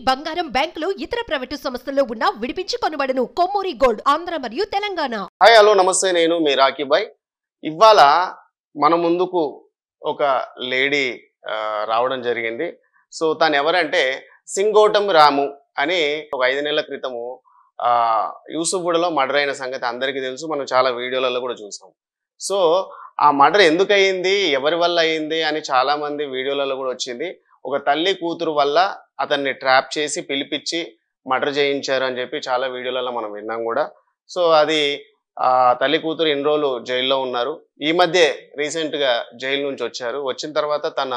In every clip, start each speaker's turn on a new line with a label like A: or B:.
A: బంగారం బ్యాంకులు ఇతర ప్రైవేటు సంస్థల్లో ఉన్న విడిపించి కొనబడును. కొమ్మూరి గోల్డ్ ఆంధ్ర మరియు తెలంగాణ.
B: హాయ్ హలో నమస్తే, నేను మీ రాకీ బాయ్. ఇవాళ మన ముందుకు ఒక లేడీ రావడం జరిగింది. సో తను ఎవరంటే సింగోటం రాము అని ఒక 5 నెలల క్రితము యూసుఫ్గూడలో మర్డర్ అయిన సంగతి అందరికీ తెలుసు. మనం చాలా వీడియోలలో కూడా చూసాం. సో ఆ మర్డర్ ఎందుకు అయ్యింది, ఎవరి వల్ల అయ్యింది అని చాలా మంది వీడియోలలో కూడా వచ్చింది. ఒక తల్లి కూతురు వల్ల అతన్ని ట్రాప్ చేసి పిలిపించి మర్డర్ చేయించారు అని చెప్పి చాలా వీడియోలలో మనం విన్నాం కూడా. సో అది తల్లి కూతురు ఇన్ని రోజులు జైల్లో ఉన్నారు. ఈ మధ్య రీసెంట్గా జైలు నుంచి వచ్చారు. వచ్చిన తర్వాత తన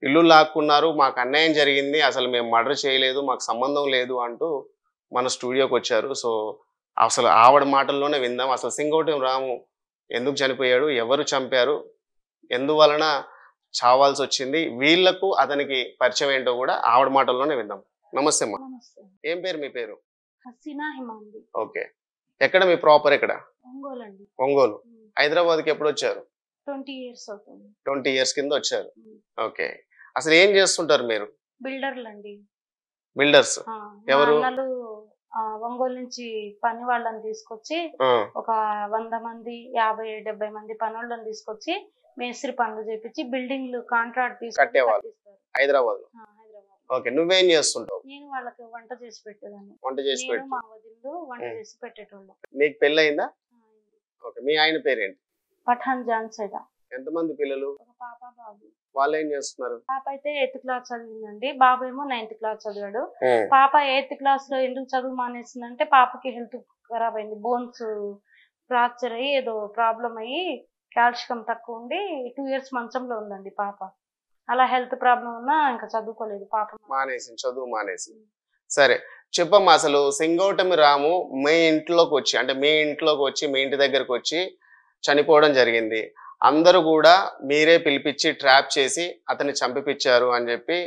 B: ఇల్లు లాక్కున్నారు. మాకు అన్యాయం జరిగింది, అసలు మేము మర్డర్ చేయలేదు, మాకు సంబంధం లేదు అంటూ మన స్టూడియోకి వచ్చారు. సో అసలు ఆవిడ మాటల్లోనే విందాం. అసలు సింగోటం రాము ఎందుకు చనిపోయాడు, ఎవరు చంపారు, ఎందువలన చావాల్సి వచ్చింది, వీళ్లకు అతనికి పరిచయం ఏంటో కూడా ఆవిడ మాటల్లోనే విందాం. నమస్తే అమ్మా. ఏం పేరు మీ పేరు?
C: హసీనా హిమాంది.
B: ఓకే. ఎక్కడ మీ ప్రాపర్? ఎక్కడ?
C: ఒంగోలు అండి.
B: ఒంగోలు. హైదరాబాద్కి ఎప్పుడు వచ్చారు?
C: 20 years అవుతుంది.
B: 20 years కింద వచ్చారు. ఓకే. అసలు ఏం చేస్తుంటారు మీరు?
C: బిల్డర్లు అండి.
B: బిల్డర్స్ ఎవరు?
C: అన్నలు ఒంగోలు నుంచి పని వాళ్ళని తీసుకొచ్చి ఒక 100 మంది 50-70 మంది పని వాళ్ళని తీసుకొచ్చి మేస్త్రి పనులు చేపించి బిల్డింగ్లు కాంట్రాక్ట్
B: కట్టేవాళ్ళు హైదరాబాద్. ఓకే. నువ్వేం చేస్తుంటావు?
C: నేను వాళ్ళకి వంట చేసి పెట్టేదాన్ని.
B: వంట చేసి పెట్టు.
C: మా వదిలు వంట చేసి పెట్టేటోళ్ళు.
B: నీకు పెళ్ళి అయిందా? ఓకే. మీ ఆయన పేరేంటి?
C: పఠాన్ జాన్సేదా.
B: ఎంతమంది పిల్లలు?
C: ఒక పాప బాబు.
B: వాళ్ళు ఏం చేస్తున్నారు?
C: పాప అయితే 8th క్లాస్ చదివిందండి, బాబు ఏమో 9th క్లాస్ చదివాడు. పాప 8th క్లాస్ లో ఎందుకు చదువు మానేసిందంటే పాపకి హెల్త్ ఖరాబ్ అయింది, బోన్స్ ఫ్రాక్చర్ అయ్యి ఏదో ప్రాబ్లం అయ్యి కాల్షియం తక్కువ ఉండి 2 years మంచంలో ఉందండి పాప. అలా హెల్త్ ప్రాబ్లం ఉన్నా ఇంకా చదువుకోలేదు పాప,
B: మానేసి చదువు మానేసి. సరే చెప్పమ్మా, అసలు సింగోటమి రాము మీ ఇంట్లోకి వచ్చి, అంటే మీ ఇంట్లోకి వచ్చి మీ ఇంటి దగ్గరకు వచ్చి చనిపోవడం జరిగింది. అందరూ కూడా మీరే పిలిపించి ట్రాప్ చేసి అతన్ని చంపిపించారు అని చెప్పి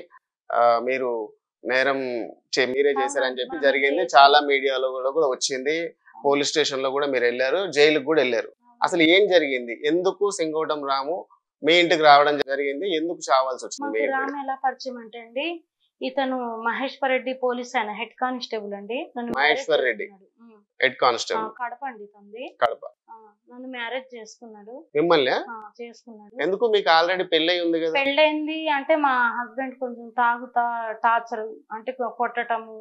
B: మీరు నేరం మీరే చేశారని చెప్పి జరిగింది. చాలా మీడియాలో కూడా వచ్చింది. పోలీస్ స్టేషన్ లో కూడా మీరు వెళ్ళారు, జైలుకు కూడా వెళ్ళారు. అసలు ఏం జరిగింది, ఎందుకు సింగోటం రాము మీ ఇంటికి రావడం జరిగింది, ఎందుకు చావాల్సి వచ్చింది?
C: రాము ఎలా పరిచయం అంటే అండి, ఇతను మహేశ్వర్ రెడ్డి పోలీస్ ఆయన హెడ్ కానిస్టేబుల్ అండి.
B: మహేశ్వర్ రెడ్డి హెడ్ కానిస్టేబుల్,
C: కడప అండి తంది.
B: కడప.
C: నన్ను మ్యారేజ్ చేసుకున్నాడు.
B: మిమ్మల్ని
C: చేసుకున్నాడు.
B: ఎందుకు? మీకు ఆల్రెడీ పెళ్ళై ఉంది కదా.
C: పెళ్ళైంది అంటే మా హస్బెండ్ కొంచెం తాగుతా టార్చర్ అంటే కొట్టటము,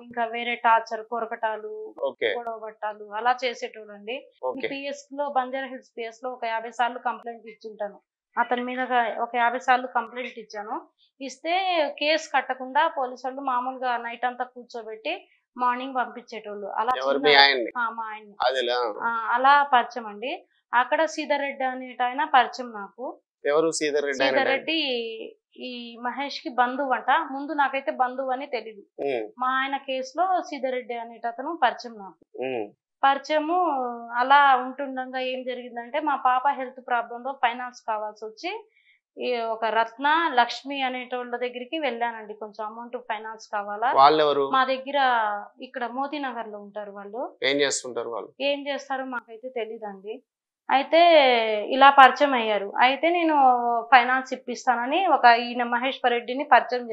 C: ఇంకా వేరే టార్చర్, కొరకటాలు, గొడవ పట్టాలు అలా చేసేటోళ్ళండి. పిఎస్ లో బంజారా హిల్స్ పిఎస్ లో ఒక 50 సార్లు కంప్లైంట్ ఇచ్చింటాను. అతని మీద ఒక 50 సార్లు కంప్లైంట్ ఇచ్చాను. ఇస్తే కేసు కట్టకుండా పోలీసు వాళ్ళు మామూలుగా నైట్ అంతా కూర్చోబెట్టి మార్నింగ్ పంపించేటోళ్ళు. అలా మా ఆయన్ని అలా పరిచయం అండి. అక్కడ శ్రీధర్ రెడ్డి అనేట పరిచయం నాకు.
B: ఎవరు శ్రీధర్
C: రెడ్డి? ఈ మహేష్ కి బంధువు అంట. ముందు నాకైతే బంధువు అని తెలీదు. మా ఆయన కేసులో శ్రీధర్ రెడ్డి అనేటతను పరిచయం నాకు. పరిచయము అలా ఉంటుండగా ఏం జరిగిందంటే మా పాప హెల్త్ ప్రాబ్లం లో ఫైనాన్స్ కావాల్సి వచ్చి ఒక రత్న లక్ష్మి అనేటోళ్ళ దగ్గరికి వెళ్ళానండి. కొంచెం అమౌంట్ ఫైనాన్స్ కావాలా. మా దగ్గర ఇక్కడ మోతీనగర్ లో ఉంటారు వాళ్ళు.
B: ఏం చేస్తుంటారు వాళ్ళు?
C: ఏం చేస్తారో మాకైతే తెలీదండి. అయితే ఇలా పరిచయం అయ్యారు. అయితే నేను ఫైనాన్స్ ఇప్పిస్తానని ఒక ఈయన మహేశ్వర్ రెడ్డిని పరిచయం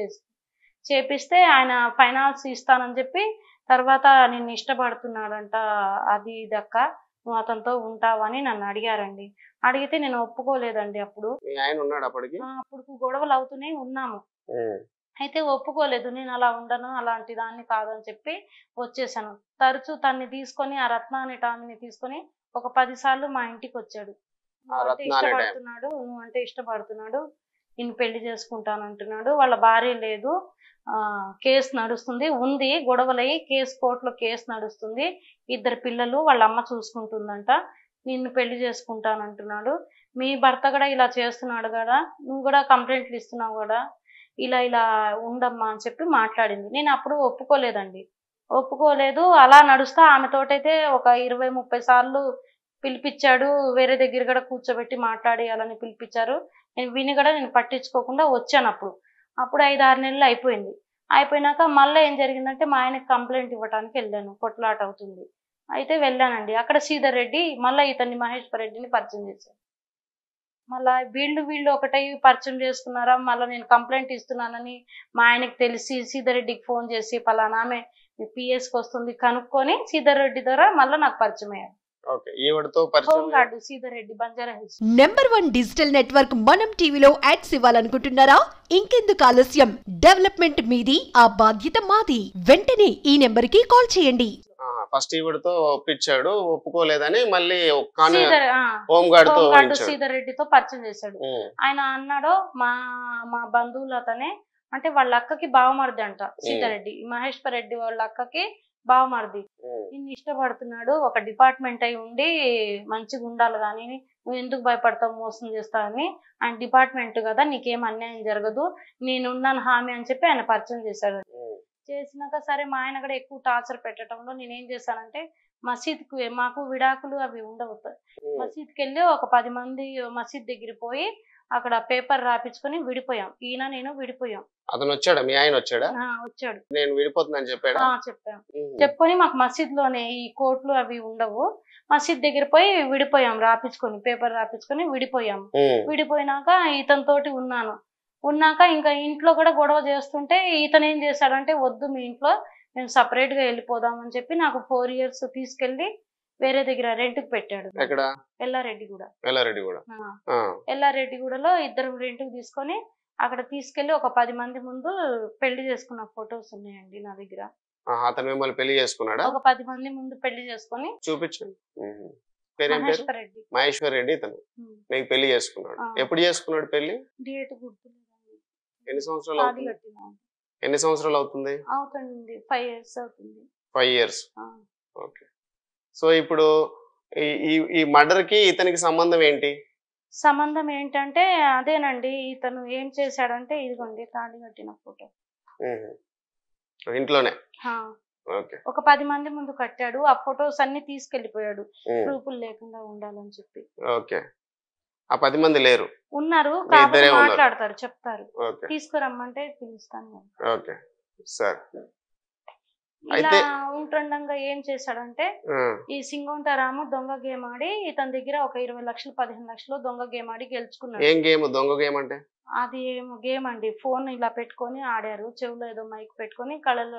C: చేపిస్తే ఆయన ఫైనాన్స్ ఇస్తానని చెప్పి తర్వాత నేను ఇష్టపడుతున్నాడంట, అది దక్క నువ్వు అతనితో ఉంటావని నన్ను అడిగారండి. అడిగితే నేను ఒప్పుకోలేదండి. అప్పుడు గొడవలు అవుతూనే ఉన్నాము. అయితే ఒప్పుకోలేదు. నేను అలా ఉండను, అలాంటి దాన్ని కాదని చెప్పి వచ్చేసాను. తరచూ తన్ని తీసుకొని ఆ రత్న అనే టామిని తీసుకొని ఒక 10 సార్లు మా ఇంటికి వచ్చాడు. నువ్వంటే ఇష్టపడుతున్నాడు, నేను పెళ్లి చేసుకుంటానంటున్నాడు. వాళ్ళ భార్య లేదు, కేసు నడుస్తుంది, ఉంది గొడవలయ్యి కేసు కోర్టులో కేసు నడుస్తుంది, 2 పిల్లలు వాళ్ళ అమ్మ చూసుకుంటుందంట, నిన్ను పెళ్లి చేసుకుంటానంటున్నాడు. మీ భర్త కూడా ఇలా చేస్తున్నాడు కదా, నువ్వు కూడా కంప్లైంట్లు ఇస్తున్నావు కదా, ఇలా ఉండమ్మా అని చెప్పి మాట్లాడింది. నేను అప్పుడు ఒప్పుకోలేదు. అలా నడుస్తా ఆమెతోటైతే ఒక 20-30 సార్లు పిలిపించాడు. వేరే దగ్గర కూడా కూర్చోబెట్టి మాట్లాడేయాలని పిలిపించారు. నేను విని కూడా నేను పట్టించుకోకుండా వచ్చాను. అప్పుడు 5-6 నెలలు అయిపోయినాక మళ్ళీ ఏం జరిగిందంటే మా ఆయనకి కంప్లైంట్ ఇవ్వడానికి వెళ్ళాను. కొట్లాట అవుతుంది. అయితే వెళ్ళానండి. అక్కడ శ్రీధర్ రెడ్డి మళ్ళీ ఇతన్ని మహేశ్వర్ రెడ్డిని పరిచయం చేశారు. మళ్ళా వీళ్ళు ఒకటై పరిచయం చేసుకున్నారా, మళ్ళీ నేను కంప్లైంట్ ఇస్తున్నానని మా ఆయనకి తెలిసి సీతారెడ్డికి ఫోన్ చేసి పలానా ఆమె పిఎస్కి వస్తుంది కనుక్కొని సీతారెడ్డి ద్వారా మళ్ళీ నాకు పరిచయం అయ్యారు.
B: ఓకే, ఈవిడతో పరిచయం
C: home guard Sitareddy, Banjara hills.
A: #1 digital network మనం టీవీలో యాడ్స్ ఇవ్వాలనుకుంటున్నారా? ఇంకెందుకు ఆలస్యం? డెవలప్మెంట్ మీది, ఆ బాధ్యత మాది. వెంటనే ఈ నెంబర్ కి కాల్ చేయండి.
B: ఫస్ట్ ఈవిడతో ఒప్పించాడు, ఒప్పుకోలేదని మళ్ళీ
C: హోమ్
B: గార్డ్ తో
C: సీతారెడ్డితో పరిచయం చేశాడు. ఆయన అన్నాడు మా బంధువులు అతనే, అంటే వాళ్ళ అక్కకి బావమరిది అంట సీతారెడ్డి, మహేశ్వర్ రెడ్డి వాళ్ళ అక్కకి బావమరిది. నిన్ను ఇష్టపడుతున్నాడు, ఒక డిపార్ట్మెంట్ అయి ఉండి మంచిగా ఉండాలి కానీ నువ్వు ఎందుకు భయపడతావు, మోసం చేస్తావని. ఆయన డిపార్ట్మెంట్ కదా, నీకేం అన్యాయం జరగదు, నేనున్నాను హామీ అని చెప్పి ఆయన పరిచయం చేశాడు. చేసినాక సరే మా ఆయన కూడా ఎక్కువ టార్చర్ పెట్టడంలో నేనేం చేశానంటే మసీద్కి, మాకు విడాకులు అవి ఉండవు, మసీద్కి వెళ్ళి ఒక 10 మంది మసీద్ దగ్గర పోయి అక్కడ పేపర్ రాపించుకొని విడిపోయాం. ఈయన నేను విడిపోయాం.
B: అతను వచ్చాడా, మీ ఆయన వచ్చాడా?
C: వచ్చాడు.
B: నేను విడిపోతుందని చెప్పాడు.
C: చెప్పాం. చెప్పుకొని మాకు మసీద్ లోనే ఈ కోర్టులు అవి ఉండవు, మసీద్ దగ్గర పోయి విడిపోయాం, రాపించుకొని పేపర్ రాపించుకొని విడిపోయాం. విడిపోయినాక ఇతనితోటి ఉన్నాక ఇంకా ఇంట్లో కూడా గొడవ చేస్తుంటే ఇతను ఏం చేశాడంటే, వద్దు మీ ఇంట్లో మేము సపరేట్ గా వెళ్ళిపోదాం అని చెప్పి నాకు 4 years తీసుకెళ్లి వేరే దగ్గర రెంట్కి పెట్టాడు. ఎల్లారెడ్డిగూడలో ఇద్దరు రెంట్కి తీసుకొని అక్కడ తీసుకెళ్లి ఒక 10 మంది ముందు పెళ్లి చేసుకున్న ఫొటోస్ ఉన్నాయండి నా దగ్గర.
B: అతను మిమ్మల్ని పెళ్లి చేసుకున్నాడా?
C: ఒక 10 మంది ముందు పెళ్లి చేసుకొని
B: చూపించండి.
C: మహేశ్వర్ రెడ్డి
B: ఇతను మీకు పెళ్లి చేసుకున్నాడు. ఎప్పుడు చేసుకున్నాడు పెళ్లి?
C: డేట్ గుర్తులేదు.
B: ఎన్ని సంవత్సరాలు అవుతుంది?
C: 5 years అవుతుంది.
B: 5 years. ఓకే. సో ఇప్పుడు ఈ మర్డర్ కి ఇతనికి సంబంధం ఏంటి?
C: సంబంధం ఏంటంటే అదేనండి, ఇతను ఏం చేశాడంటే ఇదిగోండి తాళి కట్టిన ఫోటో
B: ఇంట్లోనే.
C: ఒక 10 మంది ముందు కట్టాడు, ఆ ఫొటోస్ అన్ని తీసుకెళ్లిపోయాడు ప్రూఫ్లు లేకుండా ఉండాలని చెప్పి.
B: ఓకే. ఆ 10 మంది లేరు,
C: ఉన్నారు, కాబట్టి మాట్లాడతారు, చెప్తారు, తీసుకురమ్మంటే పిలుస్తాను.
B: Okay sir.
C: ఇలా ఉంటుండగా ఏం చేశాడంటే ఈ సింగోంటారాము దొంగ గేమ్ ఆడి ఇతని దగ్గర ఒక 20 లక్షలు 15 లక్షలు దొంగ గేమ్ ఆడి గెలుచుకున్నాడు.
B: ఏం గేమ్? దొంగ గేమ్ అంటే
C: అది ఏమో గేమ్ అండి, ఫోన్ ఇలా పెట్టుకొని ఆడారు, చెవులో ఏదో మైక్ పెట్టుకొని కళ్ళల్లో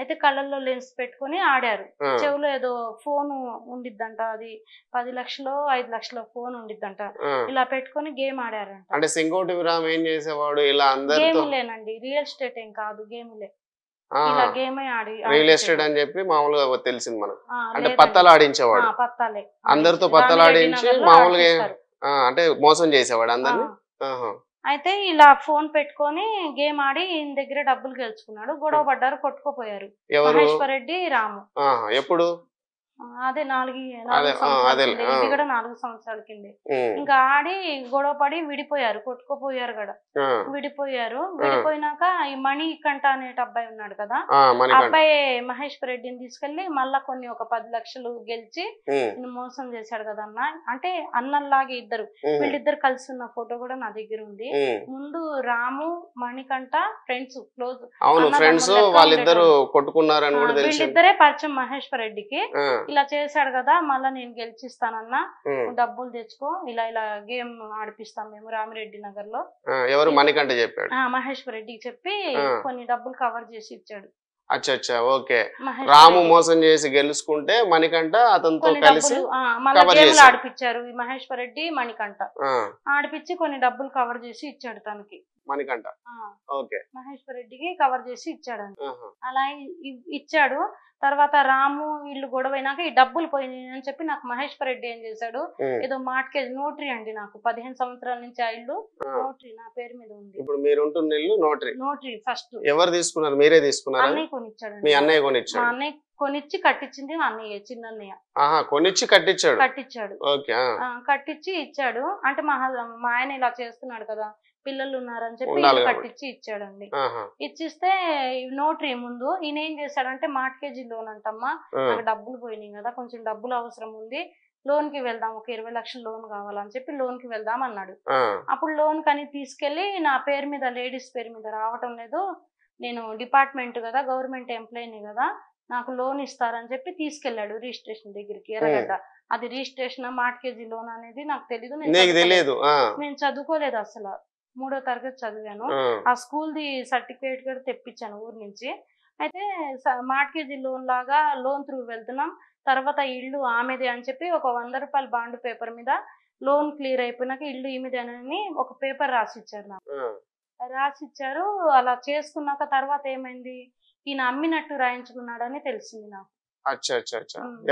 C: అయితే కళ్ళల్లో లెన్స్ పెట్టుకొని ఆడారు, చెవులో ఏదో ఫోన్ ఉండిద్దంట, అది 10 లక్షలు 5 లక్షల ఫోన్ ఉండిద్దంట, ఇలా పెట్టుకొని గేమ్ ఆడారంట.
B: అంటే సింగోటి రామ్ ఏం చేసేవాడు? ఇలా
C: గేములేనండి, రియల్ ఎస్టేట్ ఏం కాదు, గేములే. ఇలా గేమ్ ఆడి
B: రియల్ ఎస్టేట్ అని చెప్పి మామూలుగా తెలిసింది మనకు. అంటే పత్తాలు ఆడించేవాడు,
C: పత్తాలే
B: అందరితో పత్తాలు ఆడించి మామూలుగా అంటే మోసం చేసేవాడు అందరిని.
C: అయితే ఇలా ఫోన్ పెట్టుకొని గేమ్ ఆడి ఈయన దగ్గర డబ్బులు గెలుచుకున్నాడు, గొడవ పడ్డారు, కొట్టుకుపోయారు మహేశ్వర్ రెడ్డి రాము.
B: ఎప్పుడు?
C: అదే 4 సంవత్సరాల కింద. ఇంకా ఆడి గొడవ పడి విడిపోయారు, కొట్టుకుపోయారు కూడా, విడిపోయినాక ఈ మణి కంట అనే అబ్బాయి ఉన్నాడు కదా, అబ్బాయి మహేశ్వర్ రెడ్డిని తీసుకెళ్లి మళ్ళా కొన్ని ఒక 10 లక్షలు గెలిచి మోసం చేశాడు కదా అన్న, అంటే అన్నల్లాగే ఇద్దరు, వీళ్ళిద్దరు కలిసి ఉన్న ఫోటో కూడా నా దగ్గర ఉంది. ముందు రాము మణికంఠ ఫ్రెండ్స్, క్లోజ్, వీళ్ళిద్దరే పరిచయం మహేశ్వర్ రెడ్డికి. ఇలా చేశాడు కదా, మళ్ళా నేను గెలిచిస్తానన్నా, డబ్బులు తెచ్చుకో, ఇలా గేమ్ ఆడిపిస్తాం మేము రామిరెడ్డి నగర్ లో.
B: ఎవరు? మణికంఠ చెప్పాడు.
C: మహేశ్వర్ రెడ్డికి చెప్పి కొన్ని డబ్బులు కవర్ చేసి ఇచ్చాడు.
B: అచ్చా, ఓకే. రాము మోసం చేసి గెలుచుకుంటే మణికంఠ అతనితో కలిసి
C: గేమ్లు ఆడిపించారు. మహేశ్వర్ రెడ్డి మణికంఠ ఆడిపించి కొన్ని డబ్బులు కవర్ చేసి ఇచ్చాడు తనకి,
B: మణికంఠ. ఓకే.
C: మహేశ్వర్ రెడ్డికి కవర్ చేసి ఇచ్చాడండి. అలా ఇచ్చాడు. తర్వాత రాము వీళ్ళు గొడవైనాక ఈ డబ్బులు పోయినాయి అని చెప్పి నాకు మహేశ్వర్ రెడ్డి ఏం చేశాడు, ఏదో మార్ట్గేజ్ నోటరీ అండి, నాకు 15 సంవత్సరాల నుంచి ఆ ఇల్లు నోటరీ నా పేరు మీద ఉంది.
B: ఇప్పుడు మీరు ఉంటున్న ఇల్లు
C: నోటరీ ఫస్ట్
B: ఎవరు తీసుకున్నారు? మీరే తీసుకున్నారా?
C: అన్నయ్య కొనిచ్చాడు.
B: మీ అన్నయ్య కొనిచ్చాడు?
C: మా అన్నయ్య కొనిచ్చి కట్టించింది మా అన్నయ్య, చిన్నన్నయ్య.
B: కొనిచ్చి కట్టించాడు.
C: కట్టించి ఇచ్చాడు. అంటే మా ఆయన ఇలా చేస్తున్నాడు కదా, పిల్లలు ఉన్నారని చెప్పి కట్టించి ఇచ్చాడండి. ఇచ్చిస్తే నోటరీ ముందు ఈయన ఏం చేశాడంటే, మార్ట్గేజ్ లోన్ అంటమ్మా, నాకు డబ్బులు పోయినాయి కదా, కొంచెం డబ్బులు అవసరం ఉంది, లోన్ కి వెళ్దాం, ఒక 20 లక్షలు లోన్ కావాలని చెప్పి లోన్ కి వెళ్దాం అన్నాడు. అప్పుడు లోన్ కని తీసుకెళ్లి నా పేరు మీద, లేడీస్ పేరు మీద రావటం లేదు, నేను డిపార్ట్మెంట్ కదా, గవర్నమెంట్ ఎంప్లాయీని కదా, నాకు లోన్ ఇస్తారని చెప్పి తీసుకెళ్లాడు రిజిస్ట్రేషన్ దగ్గరికి ఎర్రగడ్డ. అది రిజిస్ట్రేషన్ మార్ట్గేజ్ లోన్ అనేది నాకు తెలీదు. నేను చదువుకోలేదు అసలు. 3వ తరగతి చదివాను. ఆ స్కూల్ ది సర్టిఫికేట్ కూడా తెప్పించాను ఊరు నుంచి. అయితే మార్ట్గేజ్ లోన్ లాగా లోన్ త్రూ వెళ్తున్నాం, తర్వాత ఇల్లు ఆమెదే అని చెప్పి ఒక 100 రూపాయల బాండ్ పేపర్ మీద లోన్ క్లియర్ అయిపోయినాక ఇల్లు ఈమెదేనని ఒక పేపర్ రాసిచ్చారు నాకు. రాసిచ్చారు. అలా చేసుకున్నాక తర్వాత ఏమైంది, ఈయన అమ్మినట్టు రాయించుకున్నాడని తెలిసింది నాకు.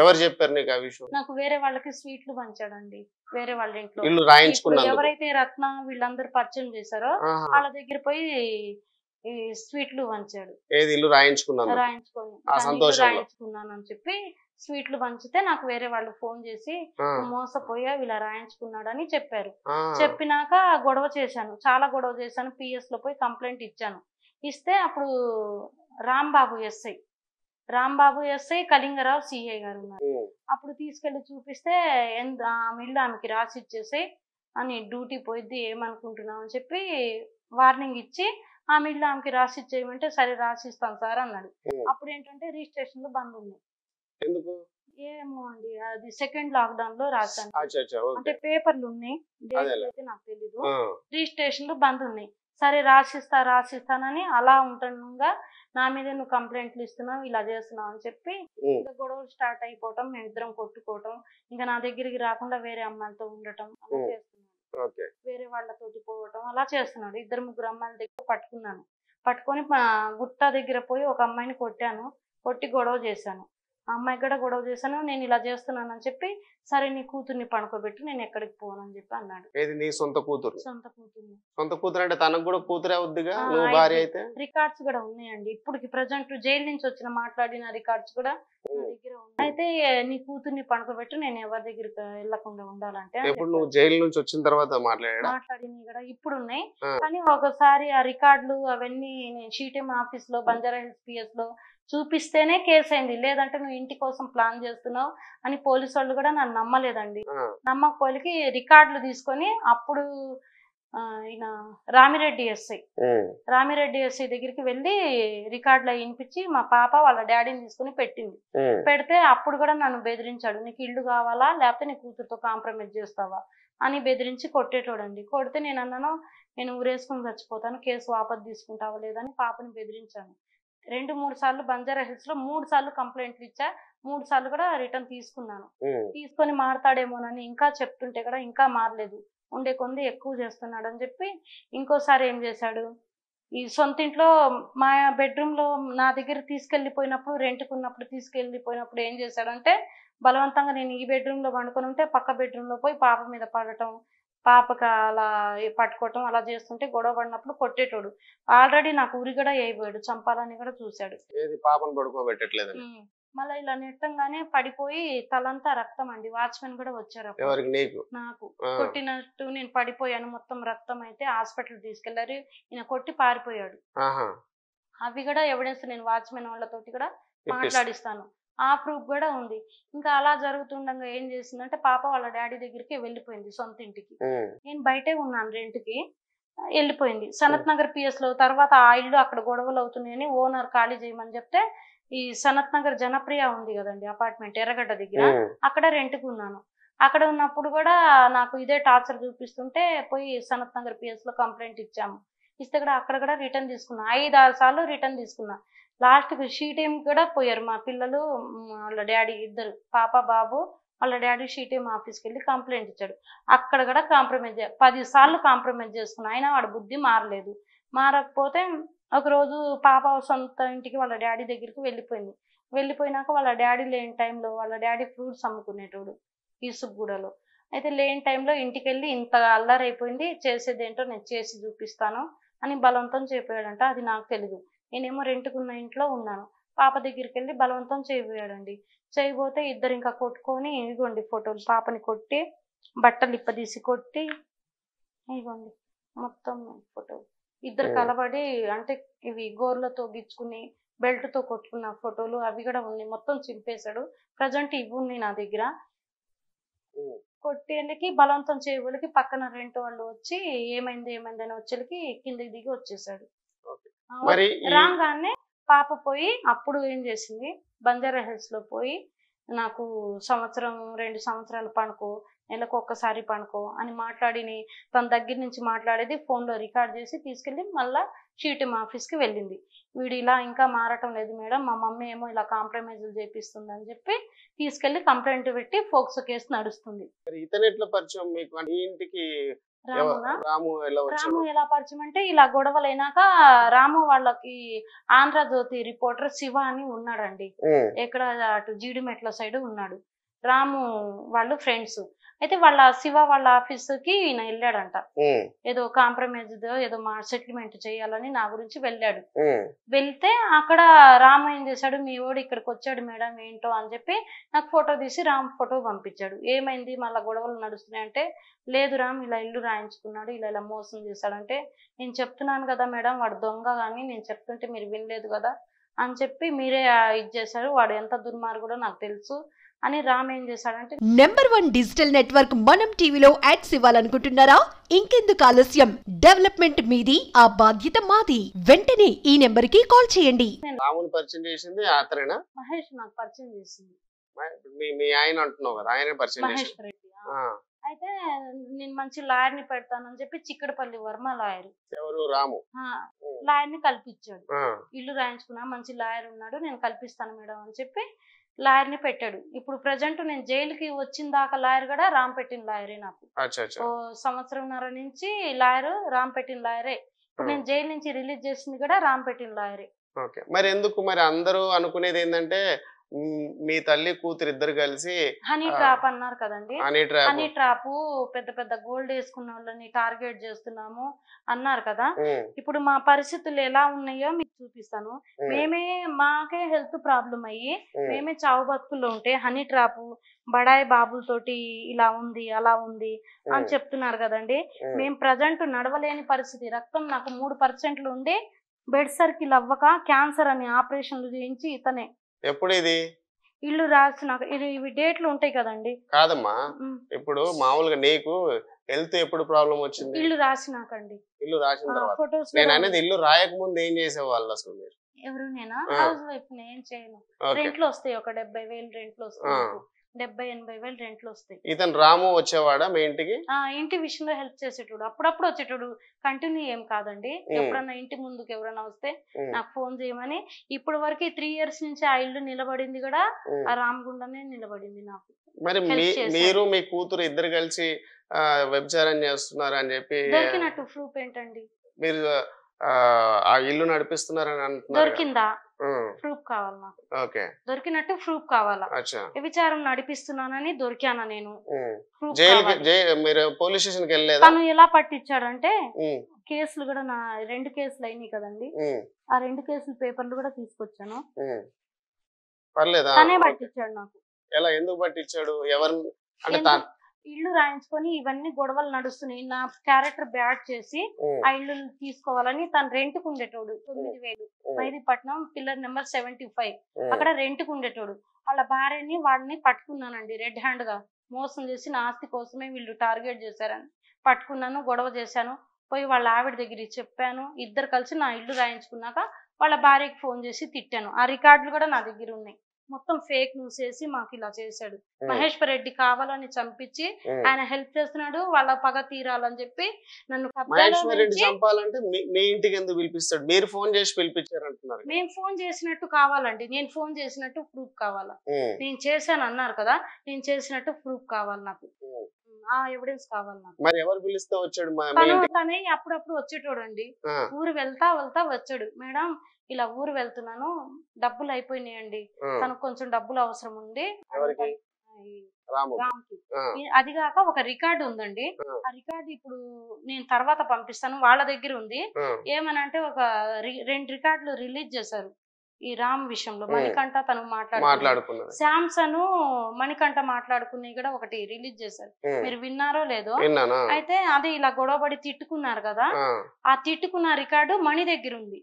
B: ఎవరు చెప్పారు నీకు ఆ విషయం?
C: నాకు వేరే వాళ్ళకి స్వీట్లు పంచాడండి, వేరే వాళ్ళ ఇంట్లో. ఎవరైతే రత్న వీళ్ళందరూ పరిచయం చేశారో వాళ్ళ దగ్గర పోయి ఈ స్వీట్లు పంచాడు.
B: ఇల్లు
C: రాయించుకున్నానని చెప్పి స్వీట్లు పంచితే నాకు వేరే వాళ్ళు ఫోన్ చేసి మోసపోయా ఇలా రాయించుకున్నాడని చెప్పారు. చెప్పినాక గొడవ చేశాను, చాలా గొడవ చేశాను. PS లో పోయి కంప్లైంట్ ఇచ్చాను. ఇస్తే అప్పుడు రాంబాబు ఎస్ఐ కళింగరావు CI గారు ఉన్నారు. అప్పుడు తీసుకెళ్లి చూపిస్తే ఇల్లు ఆమెకి రాసి ఇచ్చేసి అని డ్యూటీ పోయిద్ది ఏమనుకుంటున్నావు అని చెప్పి వార్నింగ్ ఇచ్చి ఆమె ఇల్లు ఆమెకి రాసి ఇచ్చేయమంటే సరే రాసిస్తాను సార్ అన్నాడు. అప్పుడు ఏంటంటే రిజిస్ట్రేషన్లు బంద్ ఉన్నాయి. ఏమో అండి, అది సెకండ్ లాక్డౌన్ లో రాశాను. అంటే పేపర్లు ఉన్నాయి, అయితే నాకు తెలీదు. రిజిస్ట్రేషన్లు బంద్ ఉన్నాయి. సరే రాసిస్తానని అలా ఉంటుండగా నా మీద నువ్వు కంప్లైంట్లు ఇస్తున్నావు, ఇలా చేస్తున్నావు అని చెప్పి ఇంకా గొడవలు స్టార్ట్ అయిపోవటం, మేమిద్దరం కొట్టుకోవటం, ఇంకా నా దగ్గరికి రాకుండా వేరే అమ్మాయిలతో ఉండటం అలా చేస్తున్నాడు. వేరే వాళ్ళతోటి పోవటం అలా చేస్తున్నాడు. 2-3 అమ్మాయిల దగ్గర పట్టుకొని గుట్ట దగ్గర పోయి ఒక అమ్మాయిని కొట్టి గొడవ చేశాను. ఆ అమ్మాయికి కూడా గొడవ చేశాను. నేను ఇలా చేస్తున్నానని చెప్పి సరే నీ కూతుర్ని పడుకోబెట్టి నేను ఎక్కడికి పోనని చెప్పి అన్నాడు.
B: సొంత కూతురు అంటే తనకు కూడా కూతురే అవుద్దిగా, భార్య అయితే.
C: రికార్డ్స్ కూడా ఉన్నాయండి. ఇప్పటికి ప్రజెంట్ జైలు నుంచి వచ్చిన మాట్లాడిన రికార్డ్స్ కూడా నా దగ్గర ఉన్నాయి. అయితే నీ కూతుర్ని పడుకోబెట్టి నేను ఎవరి దగ్గరికి వెళ్లకుండా ఉండాలంటే
B: జైలు నుంచి వచ్చిన తర్వాత మాట్లాడినవి
C: కూడా ఇప్పుడు ఉన్నాయి. కానీ ఒకసారి ఆ రికార్డులు అవన్నీ నేను షీటెం ఆఫీస్ లో బంజారా హిల్స్ PS లో చూపిస్తేనే కేసు అయింది. లేదంటే నువ్వు ఇంటి కోసం ప్లాన్ చేస్తున్నావు అని పోలీసు వాళ్ళు కూడా నన్ను నమ్మలేదండి. నమ్మకపోలికి రికార్డులు తీసుకొని అప్పుడు ఈయన రామిరెడ్డి ఎస్ఐ దగ్గరికి వెళ్ళి రికార్డులు వినిపించి మా పాప వాళ్ళ డాడీని తీసుకుని పెడితే అప్పుడు కూడా నన్ను బెదిరించాడు. నీకు ఇల్లు కావాలా లేకపోతే నీ కూతురుతో కాంప్రమైజ్ చేస్తావా అని బెదిరించి కొట్టేటోడండి. కొడితే నేను అన్నాను, నేను ఊరేసుకుని చచ్చిపోతాను, కేసు వాపసు తీసుకుంటావా లేదని పాపని బెదిరించాను. 2-3 సార్లు బంజారా హిల్స్ లో 3 సార్లు కంప్లైంట్లు ఇచ్చా. 3 సార్లు కూడా రిటర్న్ తీసుకున్నాను. తీసుకొని మారతాడేమోనని ఇంకా చెప్తుంటే కూడా ఇంకా మారలేదు, ఉండే కొంది ఎక్కువ చేస్తున్నాడు అని చెప్పి ఇంకోసారి ఏం చేశాడు, ఈ సొంత ఇంట్లో మా బెడ్రూమ్ లో నా దగ్గర తీసుకెళ్ళిపోయినప్పుడు ఏం చేశాడంటే బలవంతంగా నేను ఈ బెడ్రూమ్ లో పండుకొని ఉంటే పక్క బెడ్రూమ్ లో పోయి పాప మీద పడటం, పాపకి అలా పట్టుకోవటం అలా చేస్తుంటే గొడవ పడినప్పుడు కొట్టేటోడు. ఆల్రెడీ నాకు ఉరి కూడా అయిపోయాడు, చంపాలని కూడా చూశాడు. మళ్ళీ ఇలా నెట్టంగానే పడిపోయి తలంతా రక్తం అండి. వాచ్మెన్ కూడా వచ్చారు నాకు కొట్టినట్టు. నేను పడిపోయాను, మొత్తం రక్తం అయితే హాస్పిటల్ తీసుకెళ్లారు. ఈయన కొట్టి పారిపోయాడు. అవి కూడా ఎవిడెన్స్ నేను వాచ్మెన్ వాళ్ళతోటి కూడా మాట్లాడిస్తాను, ఆ ప్రూఫ్ కూడా ఉంది. ఇంకా అలా జరుగుతుండగా ఏం చేసిందంటే పాప వాళ్ళ డాడీ దగ్గరికి వెళ్ళిపోయింది సొంత ఇంటికి. నేను బయటే ఉన్నాను రెంట్కి, వెళ్ళిపోయింది సనత్ నగర్ PS లో. తర్వాత ఆ ఇల్లు అక్కడ గొడవలు అవుతున్నాయని ఓనర్ ఖాళీ చేయమని చెప్తే ఈ సనత్ నగర్ జనప్రియ ఉంది కదండి అపార్ట్మెంట్ ఎర్రగడ్డ దగ్గర, అక్కడ రెంట్కి ఉన్నాను. అక్కడ ఉన్నప్పుడు కూడా నాకు ఇదే టార్చర్ చూపిస్తుంటే పోయి సనత్ నగర్ PS లో కంప్లైంట్ ఇచ్చాము. ఇస్తే కూడా అక్కడ కూడా రిటర్న్ తీసుకున్నా, 5-6 సార్లు రిటర్న్ తీసుకున్నా. లాస్ట్కి షీటేం కూడా పోయారు మా పిల్లలు, వాళ్ళ డాడీ ఇద్దరు, పాప బాబు వాళ్ళ డాడీ షీటేం ఆఫీస్కి వెళ్ళి కంప్లైంట్ ఇచ్చాడు. అక్కడ కూడా 10 సార్లు కాంప్రమైజ్ చేసుకున్నా, అయినా వాడు బుద్ధి మారలేదు. మారకపోతే ఒకరోజు పాప సొంత ఇంటికి వాళ్ళ డాడీ దగ్గరికి వెళ్ళిపోయినాక వాళ్ళ డాడీ లేని టైంలో వాళ్ళ డాడీ ఫ్రూట్స్ అమ్ముకునేటోడు ఈసుగూడలో. అయితే లేని టైంలో ఇంటికి వెళ్ళి ఇంత అల్లరైపోయింది, చేసేదేంటో నేను చేసి చూపిస్తాను అని బలవంతం చేయపోయాడంట. అది నాకు తెలీదు. నేనేమో రెంట్కున్న ఇంట్లో ఉన్నాను. పాప దగ్గరికి వెళ్ళి బలవంతం చేయబోయాడండి. చేయబోతే ఇద్దరు ఇంకా కొట్టుకొని ఇదిగోండి ఫోటోలు, పాపని కొట్టి బట్టలు ఇప్పదీసి కొట్టి ఇదిగోండి మొత్తం ఫోటోలు. ఇద్దరు కలబడి అంటే ఇవి గోర్లతో గిచ్చుకుని బెల్ట్తో కొట్టుకున్న ఫోటోలు అవి కూడా ఉన్నాయి. మొత్తం చింపేశాడు. ప్రజెంట్ ఇవి ఉన్నాయి నా దగ్గర. కొట్టేళ్ళకి బలవంతం చేయబోలికి పక్కన రెంట్ వాళ్ళు వచ్చి ఏమైంది అని వచ్చేళ్ళకి కిందకి దిగి వచ్చేసాడు. రాగానే పాప పోయి అప్పుడు ఏం చేసింది, బంజారా హిల్స్ లో పోయి నాకు సంవత్సరం 2 సంవత్సరాలు పనుకో, నెలకు ఒక్కసారి పనుకో అని మాట్లాడిని. తన దగ్గర నుంచి మాట్లాడేది ఫోన్లో రికార్డ్ చేసి తీసుకెళ్ళి మళ్ళా షీటిం ఆఫీస్కి వెళ్ళింది. వీడు ఇలా ఇంకా మారటం లేదు మేడం, మా మమ్మీ ఏమో ఇలా కాంప్రమైజులు చేపిస్తుంది అని చెప్పి తీసుకెళ్లి కంప్లైంట్ పెట్టి ఫోక్సో కేసు నడుస్తుంది.
B: ఇతను ఎట్లా పరిచయం మీకు? ఈ ఇంటికి రాము
C: ఎలా పరిచయం అంటే ఇలా గొడవలు అయినాక రాము వాళ్ళకి ఆంధ్రజ్యోతి రిపోర్టర్ శివ అని ఉన్నాడండి. ఎక్కడ అటు జీడిమెట్ల సైడ్ ఉన్నాడు. రాము వాళ్ళు ఫ్రెండ్స్. అయితే వాళ్ళ శివ వాళ్ళ ఆఫీసుకి ఈయన వెళ్ళాడంట. ఏదో కాంప్రమైజ్ ఏదో మా సెటిల్మెంట్ చేయాలని నా గురించి వెళ్ళాడు. వెళ్తే అక్కడ రాము ఏం చేశాడు, మీ ఓడి ఇక్కడికి వచ్చాడు మేడం ఏంటో అని చెప్పి నాకు ఫోటో తీసి రామ్ ఫోటో పంపించాడు. ఏమైంది మళ్ళీ గొడవలు నడుస్తున్నాయి అంటే, లేదు రామ్ ఇలా ఇల్లు రాయించుకున్నాడు, ఇలా మోసం చేశాడంటే, నేను చెప్తున్నాను కదా మేడం వాడు దొంగ కానీ నేను చెప్తుంటే మీరు వినలేదు కదా అని చెప్పి మీరే ఇది చేశారు, వాడు ఎంత దుర్మార్గుడో నాకు తెలుసు అని రామ్ ఏం చేశాడంటే.
A: నంబర్ 1 డిజిటల్ నెట్వర్క్ మనం టీవీలో యాడ్స్ ఇవ్వాలనుకుంటున్నారా? ఇంకెందుకు ఆలస్యం, డెవలప్మెంట్ మీది ఆ బాధ్యత మాది. వెంటనే ఈ నెంబర్ కి కాల్ చేయండి.
B: రాముని పరిచయం చేసింది అతనేనా?
C: మహేష్ నాకు పరిచయం చేసింది.
B: మీ ఆయన అంటున్నావు కదా, ఆయన పరిచయం
C: మహేష్ రెడ్డి. అయితే నేను మంచి లాయర్ ని పెడతానని చెప్పి చిక్కడపల్లి వర్మ లాయర్,
B: ఎవరు రాము
C: లాయర్ ని కల్పించాడు. ఇల్లు రాయించుకున్నా మంచి లాయర్ ఉన్నాడు, నేను కల్పిస్తాను మేడం అని చెప్పి లాయర్ ని పెట్టాడు. ఇప్పుడు ప్రజెంట్ నేను జైలుకి వచ్చిన దాకా లాయర్ కూడా రామ్ పెట్టిన లాయరే నాకు. ఓ సంవత్సరంన్నర నుంచి లాయర్ రామ్ పెట్టిన లాయరే. ఇప్పుడు నేను జైలు నుంచి రిలీజ్ చేసింది కూడా రామ్ పెట్టిన లాయరే.
B: మరి ఎందుకు మరి అందరూ అనుకునేది ఏంటంటే మీ తల్లి కూతురు ఇద్దరు కలిసి
C: హనీ ట్రాప్ అన్నారు కదండి, హనీ ట్రాప్ పెద్ద పెద్ద గోల్డ్ వేసుకున్న వాళ్ళని టార్గెట్ చేస్తున్నాము అన్నారు కదా. ఇప్పుడు మా పరిస్థితులు ఎలా ఉన్నాయో మీకు చూపిస్తాను. మాకే హెల్త్ ప్రాబ్లం అయ్యి మేమే చావు బతుకుల్లో ఉంటే హనీ ట్రాప్ బడాయి బాబులతోటి ఇలా ఉంది అలా ఉంది అని చెప్తున్నారు కదండి. మేము ప్రజెంట్ నడవలేని పరిస్థితి, రక్తం నాకు 3% ఉండి బెడ్ సర్కిల్ అవ్వక క్యాన్సర్ అని ఆపరేషన్లు చేయించి ఇతనే.
B: ఎప్పుడు ఇది
C: ఇల్లు రాసినాక ఇవి డేట్లు ఉంటాయి కదండి.
B: కాదమ్మా, ఇప్పుడు మామూలుగా నీకు హెల్త్ ఎప్పుడు ప్రాబ్లం వచ్చింది?
C: ఇల్లు రాసినాకండి.
B: ఇల్లు రాసిన తర్వాత నేను అనేది ఇల్లు రాయక ముందు ఏం చేసేవాళ్ళు అసలు మీరు?
C: ఎవరు? నేనా హౌస్ వైఫ్, ఏం చేయను. రెంట్లు వస్తాయి, ఒక 70,000 రెంట్లు వస్తాయి, 70-80,000 రెంట్లు వస్తాయి.
B: ఇతను రాము వచ్చేవాడా మీ ఇంటికి?
C: ఇంటి విషయంలో హెల్ప్ చేసేటోడు, అప్పుడప్పుడు వచ్చేటోడు, కంటిన్యూ ఏం కాదండి. ఎప్పుడన్నా ఇంటి ముందుకు ఎవరైనా వస్తే నాకు ఫోన్ చేయమని. ఇప్పుడు వరకు 3 years నుంచి ఆ ఇల్లు నిలబడింది కూడా ఆ రామగుండనే నిలబడింది నాకు.
B: మరి మీరు మీ కూతురు ఇద్దరు కలిసి వ్యభిచారం చేస్తున్నారు అని చెప్పి
C: దొరికినట్టు ప్రూఫ్ ఏంటండి?
B: మీరు ఆ ఇల్లు నడిపిస్తున్నారని అంటున్నారు.
C: దొరికిందా? ప్రూఫ్ కావాలి నాకు. దొరికినట్టు ప్రూఫ్ కావాలా? వ్యభిచారం నడిపిస్తున్నానని దొరికానా నేను?
B: పోలీస్ స్టేషన్ కి వెళ్ళలేదా?
C: తను ఎలా పట్టించాడంటే, కేసులు కూడా నా 2 కేసులు అయినాయి కదండి, ఆ 2 కేసులు పేపర్లు కూడా తీసుకొచ్చాను. తనే పట్టించాడు నాకు.
B: ఎలా, ఎందుకు పట్టించాడు? ఎవరు అంటే
C: ఇల్లు రాయించుకొని ఇవన్నీ గొడవలు నడుస్తున్నాయి, నా క్యారెక్టర్ బ్యాడ్ చేసి ఆ ఇల్లు తీసుకోవాలని తను రెంట్కు ఉండేటోడు. 9,000 మైదీపట్నం పిల్లర్ నెంబర్ 75 అక్కడ రెంట్కు ఉండేటోడు. వాళ్ళ భార్యని వాడిని పట్టుకున్నానండి రెడ్ హ్యాండ్ గా. మోసం చేసి నా ఆస్తి కోసమే వీళ్ళు టార్గెట్ చేశారని పట్టుకున్నాను, గొడవ చేశాను. పోయి వాళ్ళ ఆవిడ దగ్గర చెప్పాను. ఇద్దరు కలిసి నా ఇల్లు రాయించుకున్నాక వాళ్ళ భార్యకి ఫోన్ చేసి తిట్టాను. ఆ రికార్డులు కూడా నా దగ్గర ఉన్నాయి. మొత్తం ఫేక్ న్యూస్ చేసి మాకు ఇలా చేశాడు. మహేశ్వర్ రెడ్డి కావాలని చంపించి ఆయన హెల్ప్ చేస్తున్నాడు, వాళ్ళ పగ తీరాలని చెప్పి నన్ను.
B: మహేశ్వర్ రెడ్డి చంపాలంటే మీ ఇంటికి ఎందుకు పిలిపిస్తాడు? మీరు ఫోన్ చేసి పిలిపించారు అంటున్నారు.
C: మేము ఫోన్ చేసినట్టు కావాలండి, నేను ఫోన్ చేసినట్టు ప్రూఫ్ కావాలా? నేను చేశాను అన్నారు కదా, నేను చేసినట్టు ప్రూఫ్ కావాలి నాకు, ఆ ఎవిడెన్స్ కావాలి నాకు.
B: మరి ఎవరు పిలిస్తే వచ్చాడు?
C: తనే అప్పుడప్పుడు వచ్చేటోడు అండి. ఊరు వెళ్తా వచ్చాడు, మేడం ఇలా ఊరు వెళ్తున్నాను, డబ్బులు అయిపోయినాయండి, తనకు కొంచెం డబ్బులు అవసరం ఉంది. రామ్కి అది కాక ఒక రికార్డు ఉందండి, ఆ రికార్డు ఇప్పుడు నేను తర్వాత పంపిస్తాను, వాళ్ళ దగ్గర ఉంది. ఏమనంటే ఒక 2 రికార్డులు రిలీజ్ చేశారు ఈ రామ్ విషయంలో. మణికంఠ తను మాట్లాడుకున్నారు, శాంసన్ మణికంఠ మాట్లాడుకుని కూడా ఒకటి రిలీజ్ చేశారు. మీరు విన్నారో లేదో? అయితే అది ఇలా గొడవపడి తిట్టుకున్నారు కదా, ఆ తిట్టుకున్న రికార్డు మణి దగ్గర ఉంది.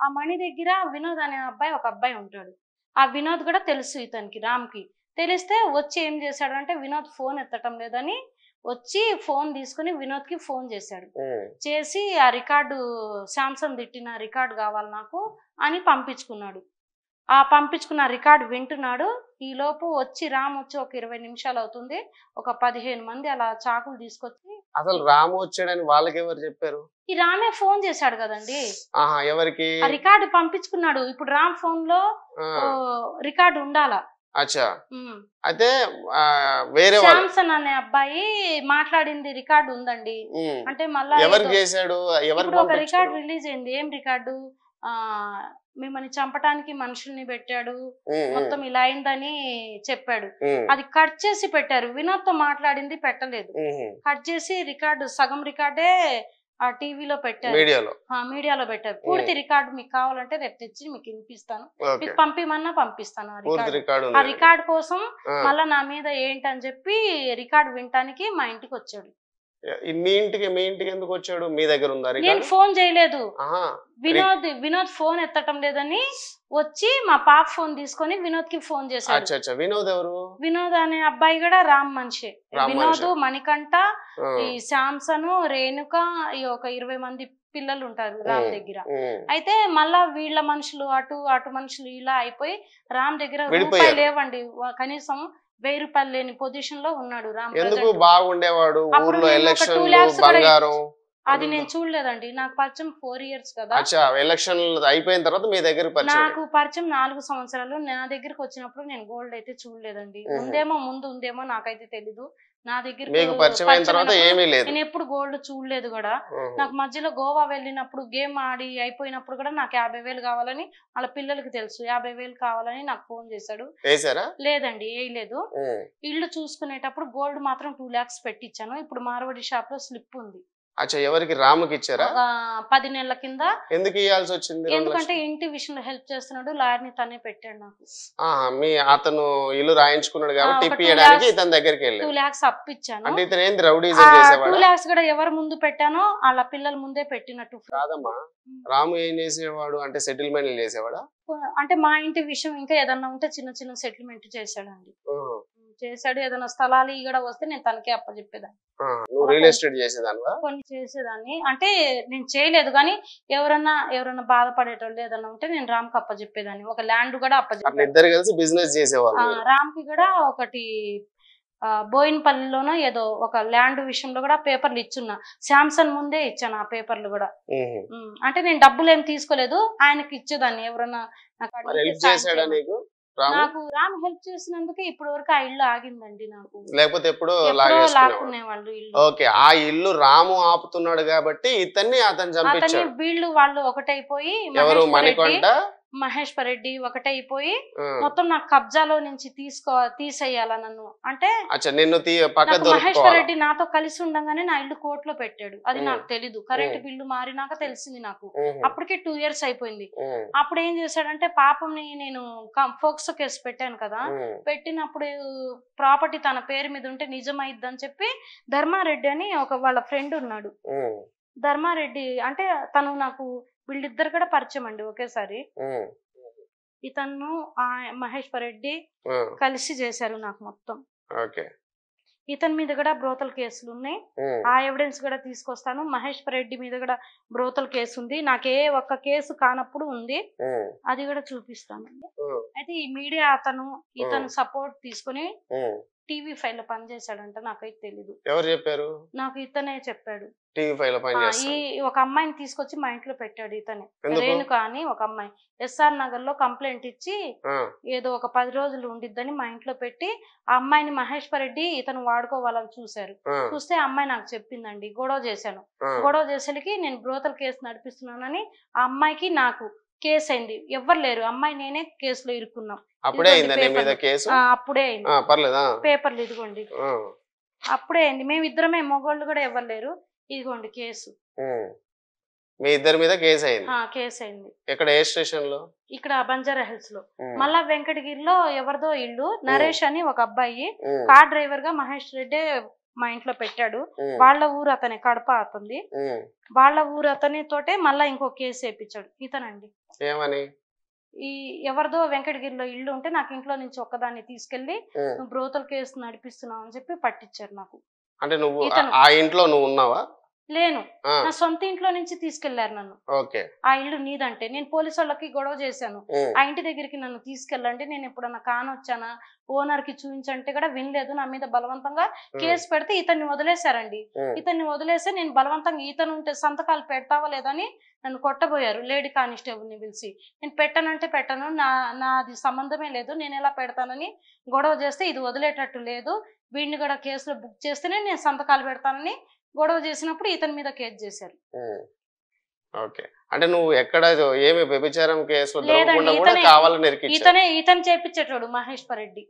C: ఆ మణి దగ్గర వినోద్ అనే అబ్బాయి, ఒక అబ్బాయి ఉంటాడు. ఆ వినోద్ కూడా తెలుసు ఇతనికి, రామ్కి తెలిస్తే వచ్చి ఏం చేశాడంటే, వినోద్ ఫోన్ ఎత్తటం లేదని వచ్చి ఫోన్ తీసుకుని వినోద్ కి ఫోన్ చేశాడు. చేసి ఆ రికార్డు శాంసంగ్ తిట్టిన రికార్డు కావాలి నాకు అని పంపించుకున్నాడు. ఆ పంపించుకున్న రికార్డు వింటున్నాడు. ఈ లోపు వచ్చి రామ్ వచ్చి ఒక 20 నిమిషాలు అవుతుంది, ఒక 15 మంది అలా చాకులు తీసుకొచ్చి.
B: అసలు రాము వచ్చాడని వాళ్ళకి ఎవరు చెప్పారు?
C: ఈ రామే ఫోన్ చేశాడు కదండి.
B: ఎవరికి?
C: ఆ రికార్డు పంపించుకున్నాడు. ఇప్పుడు రామ్ ఫోన్ లో రికార్డు ఉండాలా.
B: అచ్చా, అయితే వేరే
C: శాంసన్ అనే అబ్బాయి మాట్లాడింది రికార్డు ఉందండి. అంటే మళ్ళా
B: ఎవరు చేశాడు?
C: ఇప్పుడు ఒక రికార్డు రిలీజ్ అయింది. ఏం రికార్డు? మిమ్మల్ని చంపటానికి మనుషుల్ని పెట్టాడు, మొత్తం ఇలా అయిందని చెప్పాడు. అది కట్ చేసి పెట్టారు. వినోద్ తో మాట్లాడింది పెట్టలేదు, కట్ చేసి రికార్డు సగం రికార్డే ఆ టీవీలో పెట్టారు, మీడియాలో పెట్టారు. పూర్తి రికార్డు మీకు కావాలంటే రేపు తెచ్చి మీకు వినిపిస్తాను, మీకు పంపిమన్నా పంపిస్తాను. ఆ రికార్డు కోసం మళ్ళా నా మీద ఏంటని చెప్పి రికార్డు వినటానికి మా ఇంటికి వచ్చాడు.
B: మీ ఇంటికి ఎందుకు వచ్చాడు? మీ దగ్గర ఉందా?
C: నేను ఫోన్ చేయలేదు. వినోద్ ఫోన్ ఎత్తటం లేదని వచ్చి మా పాప ఫోన్ తీసుకొని వినోద్ కి ఫోన్ చేశాడు.
B: వినోద్ ఎవరు?
C: వినోద్ అనే అబ్బాయి కూడా రామ్ మనిషి. వినోద్, మణికంఠ, ఈ శాంసన్, రేణుక, ఈ ఒక 20 మంది పిల్లలు ఉంటారు రామ్ దగ్గర. అయితే మళ్ళా వీళ్ళ మనుషులు అటు మనుషులు ఇలా అయిపోయి రామ్ దగ్గర రూపాయలు లేవండి. కనీసం 1000 రూపాయలు లేని పొజిషన్ లో ఉన్నాడు రామ్.
B: ఎందుకు బాగుండేవాడు?
C: అది నేను చూడలేదండి. నాకు పరిచయం 4 years కదా.
B: ఎలక్షన్ అయిపోయిన తర్వాత మీ దగ్గర
C: నాకు పరిచయం 4 సంవత్సరాలు. నా దగ్గరకు వచ్చినప్పుడు నేను గోల్డ్ అయితే చూడలేదండి. ముందు ఉందేమో నాకైతే తెలీదు. నా దగ్గర నేను ఎప్పుడు గోల్డ్ చూడలేదు కూడా. నాకు మధ్యలో గోవా వెళ్ళినప్పుడు గేమ్ ఆడి అయిపోయినప్పుడు కూడా నాకు 50,000 కావాలని, వాళ్ళ పిల్లలకి తెలుసు 50,000 కావాలని నాకు ఫోన్ చేశాడు. లేదండి వేయలేదు. ఇల్లు చూసుకునేటప్పుడు గోల్డ్ మాత్రం 2 lakhs పెట్టించాను. ఇప్పుడు మార్వాడి షాప్ లో స్లిప్ ఉంది.
B: ఎవరికి? రాముకి ఇచ్చారా?
C: 10 నెలల కింద.
B: ఎందుకు ఇవ్వాల్సి వచ్చింది?
C: ఎందుకంటే ఇంటి విషయంలో హెల్ప్ చేస్తున్నాడు, లాయర్ ని తనే పెట్టాడు నాకు.
B: అతను ఇల్లు రాయించుకున్నాడు కాబట్టి టిప్ ఇవ్వడానికి ఇతని దగ్గరికి వెళ్ళి
C: 2 lakhs అప్పిచ్చాను.
B: అంటే ఇతను ఏంది రౌడీజం చేసేవాడు?
C: 2 lakhs కూడా ఎవరు ముందు పెట్టానో వాళ్ళ పిల్లల ముందే పెట్టినట్టు.
B: కాదమ్మా, రాము ఏం చేసేవాడు అంటే సెటిల్మెంట్ చేసేవాడా?
C: అంటే మా ఇంటి విషయం ఇంకా ఏదన్నా ఉంటే చిన్న సెటిల్మెంట్ చేశాడండి. చేశాడు. ఏదైనా స్థలాలు ఇక్కడ వస్తే నేను తనకే అప్పచెప్పేదాన్ని.
B: రియల్ ఎస్టేట్ చేసేదాన్ని?
C: కొన్ని చేసేదాన్ని. అంటే నేను చేయలేదు కానీ ఎవరన్నా బాధపడేటోళ్ళు ఏదన్నా ఉంటే నేను రామ్ కి అప్పచెప్పేదాన్ని. ఒక ల్యాండ్ కూడా అప్పచెప్పాను.
B: ఇద్దరు కలిసి బిజినెస్ చేసేవాళ్ళు.
C: రామ్ కి కూడా ఒకటి బోయిన్పల్లిలోనో ఏదో ఒక ల్యాండ్ విషయంలో కూడా పేపర్లు ఇచ్చున్నా. శాంసంగ్ ముందే ఇచ్చాను ఆ పేపర్లు కూడా. అంటే నేను డబ్బులు ఏం తీసుకోలేదు, ఆయనకి ఇచ్చేదాన్ని. ఎవరన్నా నాకు రామ్ హెల్ప్ చేసినందుకు ఇప్పటి వరకు ఆ ఇల్లు ఆగిందండి. నాకు
B: లేకపోతే ఎప్పుడు
C: లాక్కునేవాళ్ళు ఇల్లు.
B: ఓకే, ఆ ఇల్లు రాము ఆపుతున్నాడు కాబట్టి అతను చంపించాడు.
C: వీళ్ళు వాళ్ళు ఒకటైపోయి మహేశ్వర్ రెడ్డి ఒకటైపోయి మొత్తం నాకు కబ్జాలో నుంచి తీసేయాల నన్ను. అంటే మహేశ్వర్ రెడ్డి నాతో కలిసి ఉండగానే నా ఇల్లు కోర్టులో పెట్టాడు. అది నాకు తెలీదు. కరెంట్ బిల్లు మారినాక తెలిసింది నాకు. అప్పటికే 2 years అయిపోయింది. అప్పుడు ఏం చేశాడంటే పాపంని నేను ఫోక్సో కేసు పెట్టాను కదా, పెట్టినప్పుడు ప్రాపర్టీ తన పేరు మీద ఉంటే నిజమైద్దని చెప్పి ధర్మారెడ్డి అని వాళ్ళ ఫ్రెండ్ ఉన్నాడు. ధర్మారెడ్డి అంటే తను నాకు వీళ్ళిద్దరు కూడా పరిచయం అండి ఒకేసారి. ఇతను మహేశ్వర్ రెడ్డి కలిసి చేశారు నాకు మొత్తం. ఇతని మీద కూడా బ్రోతల్ కేసులు ఉన్నాయి. ఆ ఎవిడెన్స్ కూడా తీసుకొస్తాను. మహేశ్వర్ రెడ్డి మీద కూడా బ్రోతల్ కేసు ఉంది. నాకే ఒక్క కేసు కానప్పుడు ఉంది, అది కూడా చూపిస్తాను. అయితే ఈ మీడియా ఇతను సపోర్ట్ తీసుకుని TV5 లో పనిచేశాడంట. నాకైతే తెలీదు.
B: ఎవరు చెప్పారు?
C: నాకు ఇతనే చెప్పాడు.
B: TV5 లో పనిచేస్తాడు.
C: ఒక అమ్మాయిని తీసుకొచ్చి మా ఇంట్లో పెట్టాడు ఇతనే. రేణుక అని ఒక అమ్మాయి SR నగర్ లో కంప్లైంట్ ఇచ్చి ఏదో ఒక 10 రోజులు ఉండిద్దని మా ఇంట్లో పెట్టి ఆ అమ్మాయిని మహేశ్వర్ రెడ్డి ఇతను వాడుకోవాలని చూశారు. చూస్తే ఆ అమ్మాయి నాకు చెప్పిందండి, గొడవ చేశాను. గొడవ చేసేకి నేను బ్రోతల్ కేసు నడిపిస్తున్నానని ఆ అమ్మాయికి నాకు కేసు అయింది. ఎవ్వరు లేరు, అమ్మాయి నేనే కేసులో ఇరుక్కున్నాం. అప్పుడే అయింది. పేపర్లు ఇదిగోండి, అప్పుడే అయింది. మేమిద్దరమే, మొగోళ్ళు కూడా ఎవరు లేరు. ఇదిగోండి కేసు.
B: మీ ఇద్దరి మీద కేసు అయింది?
C: కేసు అయింది.
B: ఎక్కడ? ఏ స్టేషన్ లో?
C: ఇక్కడ బంజారా హిల్స్ లో. మళ్ళా వెంకటగిరిలో ఎవరిదో ఇల్లు, నరేష్ అని ఒక అబ్బాయి కార్ డ్రైవర్ గా మహేష్ రెడ్డి మా ఇంట్లో పెట్టాడు. వాళ్ళ ఊరు అతనే, కడప అతనిది. వాళ్ళ ఊరు అతని తోటే మళ్ళా ఇంకో కేసు వేయించాడు ఇతనండి.
B: ఏమని?
C: ఈ ఎవరిదో వెంకటగిరిలో ఇల్లు ఉంటే నాకు ఇంట్లో నుంచి ఒక్కదాన్ని తీసుకెళ్లి నువ్వు బ్రోతల్ కేసు నడిపిస్తున్నావు అని చెప్పి పట్టించారు నాకు.
B: అంటే నువ్వు
C: ఇతను
B: ఆ ఇంట్లో నువ్వు ఉన్నావా?
C: లేను,
B: ఆ,
C: నా సొంత ఇంట్లో నుంచి తీసుకెళ్లారు నన్ను.
B: ఓకే.
C: ఆ ఇల్లు నీదంటే నేను పోలీసు వాళ్ళకి గొడవ చేశాను,
B: ఉమ్,
C: ఆ ఇంటి దగ్గరికి నన్ను తీసుకెళ్ళండి, నేను ఎప్పుడన్నా కానొచ్చానా, ఓనర్ కి చూపించంటే కూడా వినలేదు, నా మీద బలవంతంగా కేసు పెడితే ఇతన్ని వదిలేశారండి.
B: ఉమ్,
C: ఇతన్ని వదిలేస్తే నేను బలవంతంగా ఇతను ఉంటే సంతకాలు పెడతావా లేదని నన్ను కొట్టబోయారు లేడీ కానిస్టేబుల్ ని పిలిచి. నేను పెట్టనంటే పెట్టను, నాది సంబంధమే లేదు, నేను ఎలా పెడతానని గొడవ చేస్తే ఇది వదిలేటట్టు లేదు, వీడిని కూడా కేసులో బుక్ చేస్తేనే నేను సంతకాలు పెడతానని గొడవ చేసినప్పుడు ఇతని మీద కేసు చేశారు.
B: ఉమ్, ఓకే. అంటే నువ్వు ఎక్కడ ఏమి వ్యభిచారం కేసులో
C: లేదండి,
B: దొరకకుండా కూడా కావాలని ఇరికిచ్చారు.
C: ఇతను చేపించేటోడు మహేశ్వర్ రెడ్డి.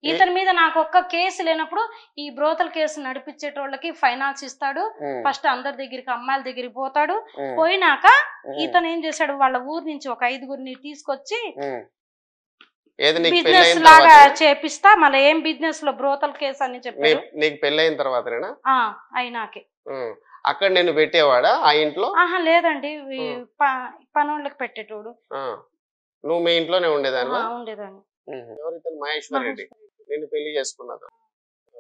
C: ఇతని మీద నాకు ఒక్క కేసు లేనప్పుడు ఈ బ్రోతల్ కేసు నడిపించేటోళ్ళకి ఫైనాన్స్ ఇస్తాడు,
B: ఉమ్,
C: ఫస్ట్ అందరి దగ్గరికి అమ్మాయిల దగ్గరికి పోతాడు.
B: ఉమ్,
C: పోయినాక
B: ఉమ్,
C: ఇతను ఏం చేశాడు, వాళ్ళ ఊరు నుంచి ఒక 5గురిని తీసుకొచ్చి
B: ఉమ్. ఏది నీకు
C: బిజినెస్
B: పెళ్ళైన
C: లాగా
B: తర్వాత?
C: చేపిస్తా, మళ్ళీ ఏం బిజినెస్ లో బ్రోతల్ కేసు అని చెప్పారు.
B: నీకు పెళ్ళైన తర్వాతనేనా?
C: అయినాకే.
B: ఉమ్. అక్కడ నేను పెట్టేవాడా ఆ ఇంట్లో?
C: ఆహా లేదండి, పనోళ్ళకి పెట్టేటోడు.
B: ఆ, నువ్వు మీ ఇంట్లోనే ఉండేదానివా?
C: ఉండేదాన్ని.
B: ఎవరితను? మహేశ్వర్ రెడ్డి నేను పెళ్లి చేసుకున్నాను.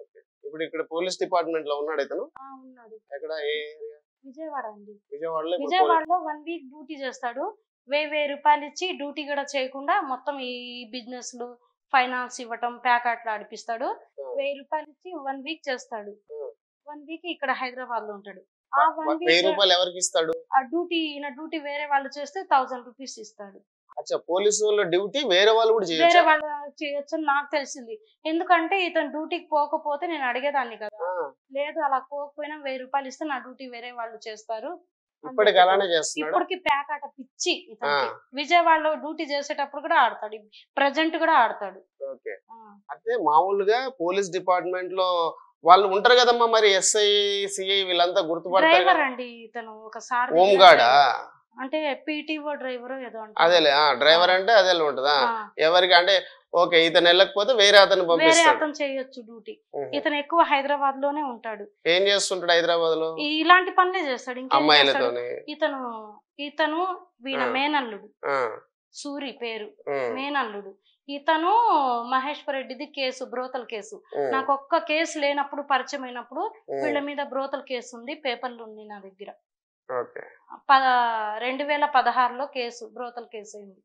B: ఓకే. ఇప్పుడు ఇక్కడ పోలీస్ డిపార్ట్మెంట్ లో ఉన్నాడు ఇతను?
C: ఉన్నాడు.
B: ఎక్కడ? ఏ ఏరియా?
C: విజయవాడ అండి.
B: విజయవాడలో. ఇప్పుడు
C: విజయవాడలో 1 వీక్ డ్యూటీ చేస్తాడు, 1000 రూపాయలు ఇచ్చి డ్యూటీ కూడా చేయకుండా మొత్తం ఈ బిజినెస్ లు ఫైనాన్స్ ఇవ్వటం ప్యాకెట్లు ఆడిపిస్తాడు. 1000 రూపాయలు ఇచ్చి 1 వీక్ చేస్తాడు. 1 వీక్ ఇక్కడ హైదరాబాద్ లో ఉంటాడు. ఆ 1
B: 1000
C: వీక్
B: రూపాయలు ఎవరికి ఇస్తాడు?
C: ఆ డ్యూటీ వేరే వాళ్ళు చేస్తే 1000 రూపీస్ ఇస్తాడు.
B: అచ్చా, పోలీసు వాళ్ళ డ్యూటీ వేరే వాళ్ళు కూడా
C: వేరే
B: చేయొచ్చా?
C: వాళ్ళు చేయొచ్చు అని నాకు తెలిసింది, ఎందుకంటే ఇతను డ్యూటీకి పోకపోతే నేను అడిగేదాన్ని కదా.
B: ఆ,
C: లేదు అలా పోకపోయినా 1000 రూపాయలు ఇస్తే నా డ్యూటీ వేరే వాళ్ళు చేస్తారు.
B: ఇప్పటికి అలానే చేస్తున్నాడు.
C: ఇప్పటికి ప్యాకాట పిచ్చి ఇతనికి. విజయవాడలో డ్యూటీ చేసేటప్పుడు కూడా ఆడతాడు, ప్రజెంట్ కూడా ఆడతాడు.
B: ఓకే. అంటే మామూలుగా పోలీస్ డిపార్ట్మెంట్ లో వాళ్ళు ఉంటారు కదమ్మా, మరి ఎస్ఐ సిఐ వీళ్ళంతా గుర్తుపడతారు
C: డ్రైవర్
B: కదా.
C: అండి ఇతను, ఒకసారి
B: హోమ్ గార్డా?
C: అంటే పీటీఓ డ్రైవర్ ఏదో అంటారు.
B: అదేలే, డ్రైవర్ అంటే అదే ఉంటదా? ఎవరికి అంటే ఓకే, ఇతను వెళ్ళకపోతే వేరే అతను
C: వేరే
B: పంపిస్తాడు.
C: అతను చేయొచ్చు డ్యూటీ.
B: ఉహు.
C: ఇతను ఎక్కువ హైదరాబాద్ లోనే ఉంటాడు.
B: ఏం చేస్తుంటాడు హైదరాబాద్ లో?
C: ఇలాంటి పనులే చేస్తాడు, ఇంకేం చేస్తాడు.
B: అమ్మాయిలతోని?
C: ఇతను వీణ
B: ఆ.
C: మేనల్లుడు,
B: ఆ,
C: సూరి పేరు,
B: ఉమ్,
C: మేనల్లుడు. ఇతను మహేశ్వర్ రెడ్డిది కేసు, బ్రోతల్ కేసు.
B: ఉమ్,
C: నాకు ఒక్క కేసు లేనప్పుడు, పరిచయం అయినప్పుడు
B: ఉమ్.
C: వీళ్ళ మీద బ్రోతల్ కేసు ఉంది, పేపర్లు ఉంది నా దగ్గర.
B: ఓకే.
C: 2016లో కేసు, బ్రోతల్ కేసు అయింది.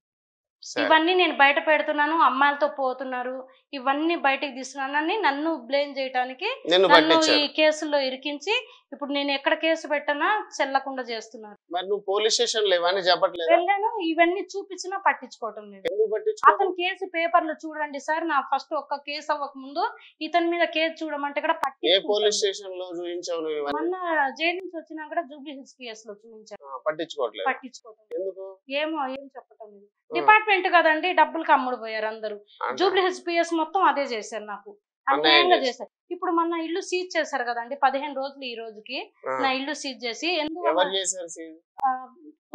B: సరే.
C: ఇవన్నీ నేను బయట పెడుతున్నాను, అమ్మాయిలతో పోతున్నారు, ఇవన్నీ బయటకు తీస్తున్నానని నన్ను బ్లేమ్ చేయడానికి
B: నిన్ను
C: నన్ను ఈ
B: పట్టించారు.
C: కేసుల్లో ఇరికించి ఇప్పుడు నేను ఎక్కడ కేసు పెట్టనా చెల్లకుండా చేస్తున్నారు.
B: మరి నువ్వు పోలీస్ స్టేషన్ లేవని చెప్పట్లేదు?
C: వెళ్ళాను, ఇవన్నీ చూపించినా పట్టించుకోవటం లేదు.
B: ఎందుకు పట్టించుకో?
C: అతని కేసు పేపర్లు చూడండి సార్, నా ఫస్ట్ ఒక్క కేసు అవ్వక ముందు ఇతని మీద కేసు చూడమంటే కూడా
B: ఏ పోలీస్
C: పట్టించుకుంటాను.
B: స్టేషన్ లో చూపించావు నువ్వు ఇవన్నీ?
C: మొన్న జైలు నుంచి వచ్చినా కూడా జూబ్లీ హిల్స్ పిఎస్ లో చూపించాను,
B: పట్టించుకోవట్లేదు.
C: పట్టించుకోవటం లేదు.
B: ఎందుకు?
C: ఏం చెప్పటం లేదు. డిపార్ట్మెంట్ కదండి, డబ్బులకి అమ్ముడు పోయారు అందరూ.
B: అంటే
C: జూబ్లీ హిల్స్ పిఎస్ మొత్తం అదే చేశారు, నాకు అన్యాయంగా చేశారు. ఇప్పుడు మన ఇల్లు సీజ్ చేశారు కదండి, 15 రోజులు ఈ రోజుకి
B: ఆ,
C: నా ఇల్లు సీజ్ చేసి, ఎందువల్ల
B: ఎవరు చేశారు సీజ్?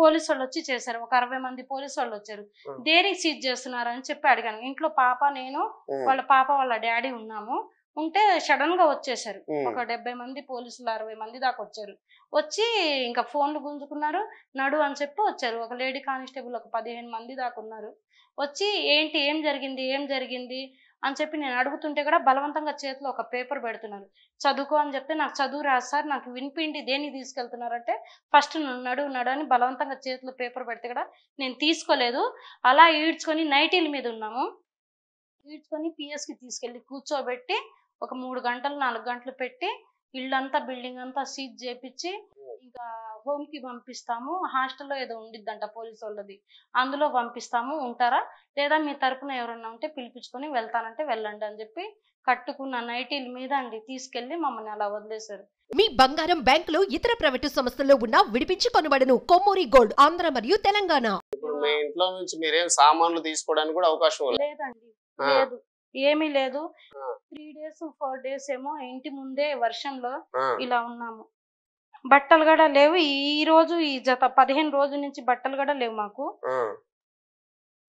C: పోలీసు వాళ్ళు వచ్చి చేశారు, ఒక 60 మంది పోలీసు వాళ్ళు వచ్చారు.
B: ఉం.
C: దేనికి సీజ్ చేస్తున్నారు అని చెప్పి అడిగాను. ఇంట్లో పాప, నేను,
B: ఉమ్,
C: వాళ్ళ పాప, వాళ్ళ డాడీ ఉన్నాము. ఉంటే సడన్ గా వచ్చేసారు,
B: ఉమ్,
C: ఒక 70 మంది పోలీసులు, 60 మంది దాకా వచ్చారు. వచ్చి ఇంకా ఫోన్లు గుంజుకున్నారు, నడు అని చెప్పి వచ్చారు. ఒక లేడీ కానిస్టేబుల్ ఒక 15 మంది దాకా ఉన్నారు. వచ్చి ఏంటి, ఏం జరిగింది అని చెప్పి నేను అడుగుతుంటే కూడా బలవంతంగా చేతిలో ఒక పేపర్ పెడుతున్నారు. చదువుకో అని చెప్తే నాకు చదువు రాదు సార్, నాకు వినిపిండి దేనికి తీసుకెళ్తున్నారంటే ఫస్ట్ నడు అని బలవంతంగా చేతిలో పేపర్ పెడితే కూడా నేను తీసుకోలేదు. అలా ఈడ్చుకొని నైటీల మీద ఉన్నాము, ఈడ్చుకొని పిఎస్కి తీసుకెళ్ళి కూర్చోబెట్టి ఒక 3 గంటలు 4 గంటలు పెట్టి ఇల్లంతా బిల్డింగ్ అంతా సీజ్ చేపించి ఇంకా హోమ్ కి పంపిస్తాము, హాస్టల్లో ఏదో ఉండిద్దంట పోలీసు వాళ్ళది, అందులో పంపిస్తాము, ఉంటారా లేదా మీ తరపున ఎవరన్నా ఉంటే పిలిపించుకొని వెళ్తానంటే వెళ్ళండి అని చెప్పి కట్టుకున్న నైటీల మీద అండి తీసుకెళ్లి మమ్మల్ని అలా వదిలేశారు.
A: మీ బంగారం బ్యాంకులో ఇతర ప్రైవేటు సంస్థల్లో ఉన్న విడిపించి కొనబడను. కొమ్మూరి గోల్డ్, ఆంధ్ర మరియు తెలంగాణ.
B: ఇప్పుడు మీ ఇంట్లో నుంచి మీరేం సామాన్లు తీసుకోవడానికి కూడా అవకాశం లేదు?
C: లేదండి,
B: ఆ,
C: లేదు, ఏమీ లేదు.
B: ఆ,
C: 3 days 4 days ఏమో ఇంటి ముందే వర్షంలో
B: ఆ,
C: ఇలా ఉన్నాము. బట్టలు కూడా లేవు, ఈ రోజు ఈ జత 15 రోజుల నుంచి బట్టలు కూడా లేవు మాకు.
B: ఆ.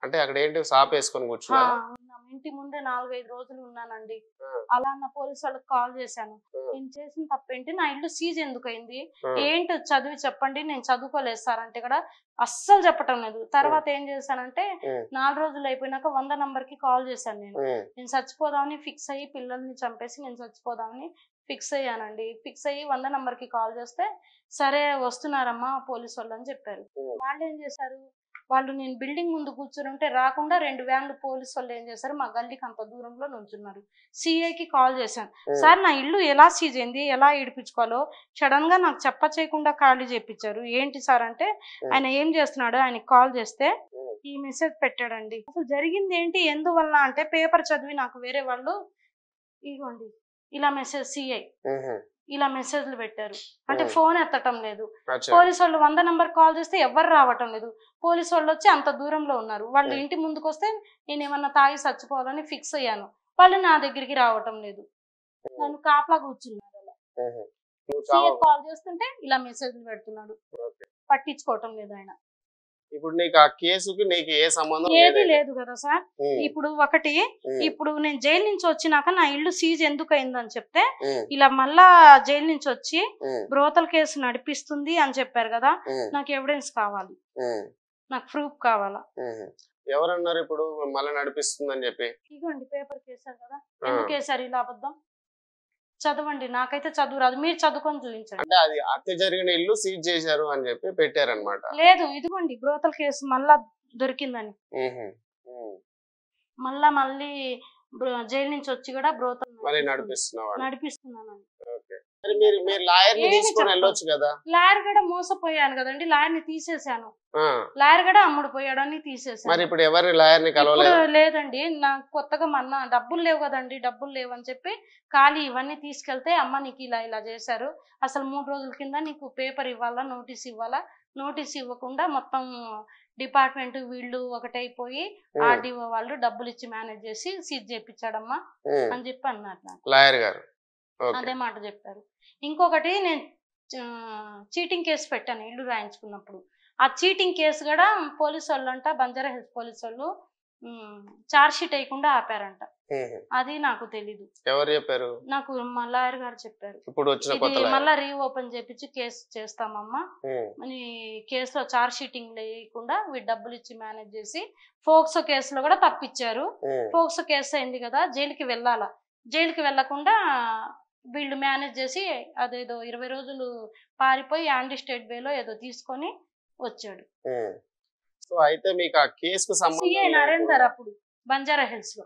B: అంటే అక్కడ ఏంటి, షాప్ వేసుకొని కూర్చున్నా?
C: ఉన్నాము, ఇంటి ముందే 4-5 రోజులు ఉన్నానండి.
B: ఆ,
C: అలా నా పోలీసు వాళ్ళకి కాల్ చేశాను,
B: ఆ,
C: నేను చేసిన తప్పేంటి, నా ఇల్లు సీజ్ ఎందుకు అయింది,
B: ఆ,
C: ఏంటి చదివి చెప్పండి, నేను చదువుకోలేదు సార్ అంటే కూడా అస్సలు చెప్పటం లేదు. తర్వాత ఏం చేశానంటే
B: ఉమ్,
C: 4 రోజులు అయిపోయినాక 100 నంబర్కి కాల్ చేశాను.
B: ఉమ్,
C: నేను చచ్చిపోదామని ఫిక్స్ అయ్యి పిల్లల్ని చంపేసి నేను చచ్చిపోదామని ఫిక్స్ అయ్యానండి. ఫిక్స్ అయ్యి 100 నంబర్కి కాల్ చేస్తే సరే వస్తున్నారమ్మా పోలీసు వాళ్ళు అని చెప్పారు. వాళ్ళు ఏం చేశారు, వాళ్ళు నేను బిల్డింగ్ ముందు కూర్చొని ఉంటే రాకుండా 2 వ్యాన్లు పోలీసు వాళ్ళు ఏం చేశారు, మా గల్లీకి అంత దూరంలో నుంచున్నారు. సిఐకి కాల్ చేశాను, సార్ నా ఇల్లు ఎలా సీజ్ అయింది, ఎలా ఇడిపించుకోవాలో సడన్ గా నాకు చేయకుండా ఖాళీ చేయించారు, ఏంటి సార్ అంటే ఆయన ఏం చేస్తున్నాడు, ఆయనకి కాల్ చేస్తే ఈ మెసేజ్ పెట్టాడండి. అసలు జరిగింది ఏంటి ఎందువల్ల అంటే పేపర్ చదివి నాకు వేరే వాళ్ళు ఇగోండి ఇలా మెసేజ్ సిఐ ఇలా మెసేజ్లు పెట్టారు. అంటే ఫోన్ ఎత్తటం లేదు. పోలీసు వాళ్ళు 100 నంబర్ కాల్ చేస్తే ఎవరు రావటం లేదు. పోలీసు వాళ్ళు వచ్చి అంత దూరంలో ఉన్నారు. వాళ్ళు ఇంటి ముందుకు వస్తే నేను ఏమన్నా తాగి చచ్చిపోవాలని ఫిక్స్ అయ్యాను. వాళ్ళు నా దగ్గరికి రావటం లేదు. నన్ను కాపలా కూర్చున్నారు. అలా సిఐ కాల్ చేస్తుంటే ఇలా మెసేజ్లు పెడుతున్నాడు. పట్టించుకోవటం లేదు ఆయన.
B: ఇప్పుడు నీకు ఆ కేసుకి నీకు ఏ సంబంధం
C: ఏది లేదు కదా సార్. ఇప్పుడు ఒకటి, ఇప్పుడు నేను జైలు నుంచి వచ్చినాక నా ఇల్లు సీజ్ ఎందుకు అయిందని చెప్తే ఇలా మళ్ళా జైలు నుంచి వచ్చి బ్రోతల్ కేసు నడిపిస్తుంది అని చెప్పారు కదా, నాకు ఎవిడెన్స్ కావాలి, నాకు ప్రూఫ్ కావాలా.
B: ఎవరన్నారు ఇప్పుడు మళ్ళీ నడిపిస్తుంది అని చెప్పి?
C: ఇగోండి పేపర్ కేసారు కదా, ఎందుకు వేసారు ఇలా అబద్ధం, చదవండి, నాకైతే చదువు రాదు, మీరు చదువుకొని చూపించండి.
B: అంటే అది హత్య జరిగిన ఇల్లు సీజ్ చేశారు అని చెప్పి పెట్టారనమాట.
C: లేదు ఇదిగోండి బ్రోతల్ కేసు మళ్ళా దొరికిందని, మళ్ళీ జైలు నుంచి వచ్చి కూడా బ్రోతల్ నడిపిస్తున్నాను.
B: మీరు లాయర్ ని తీసుకొని వెళ్ళొచ్చు కదా.
C: లాయర్ కూడా మోసపోయాను కదండి, లాయర్ ని తీసేసాను, లాయర్ కూడా అమ్ముడు పోయాడని తీసేసాను.
B: మరి ఇప్పుడు ఎవరి లాయర్ ని కలవలేదు?
C: లేదండి, నాకు కొత్తగా మొన్న డబ్బులు లేవు కదండి, డబ్బులు లేవు అని చెప్పి ఖాళీ ఇవన్నీ తీసుకెళ్తే అమ్మ నీకు ఇలా చేశారు, అసలు 3 రోజుల కింద నీకు పేపర్ ఇవ్వాలా, నోటీస్ ఇవ్వాలా, నోటీస్ ఇవ్వకుండా మొత్తం డిపార్ట్మెంట్ వీళ్ళు ఒకటైపోయి ఆర్డీఓ వాళ్ళు డబ్బులు ఇచ్చి మేనేజ్ చేసి సీజ్ చేయించాడమ్మా అని చెప్పి అన్నారు
B: లాయర్ గారు.
C: అదే మాట చెప్పారు. ఇంకొకటి నేను చీటింగ్ కేసు పెట్టాను ఇల్లు రాయించుకున్నప్పుడు. ఆ చీటింగ్ కేసు కూడా పోలీసు వాళ్ళు అంట, బంజారా హిల్స్ పోలీసు వాళ్ళు చార్జ్ షీట్ వేయకుండా ఆపారంట. అది నాకు తెలీదు.
B: ఎవరు చెప్పారు?
C: నాకు మా లాయర్ గారు చెప్పారు.
B: ఇప్పుడు
C: మళ్ళా రీఓపెన్ చేపించి కేసు చేస్తామమ్మా, కేసులో చార్జ్ షీటింగ్ లేకుండా వీళ్ళు డబ్బులు ఇచ్చి మేనేజ్ చేసి ఫోక్సో కేసులో కూడా తప్పించారు. ఫోక్సో కేసు అయింది కదా, జైలుకి వెళ్ళాలా, జైలుకి వెళ్లకుండా వీళ్ళు మేనేజ్ చేసి అదేదో 20 రోజులు పారిపోయి యాంటీ స్టేట్ బేలో ఏదో తీసుకొని వచ్చాడు.
B: సో అయితే మీకు ఆ కేసుకు సంబంధం
C: నరేందర్ అప్పుడు బంజారా హిల్స్ లో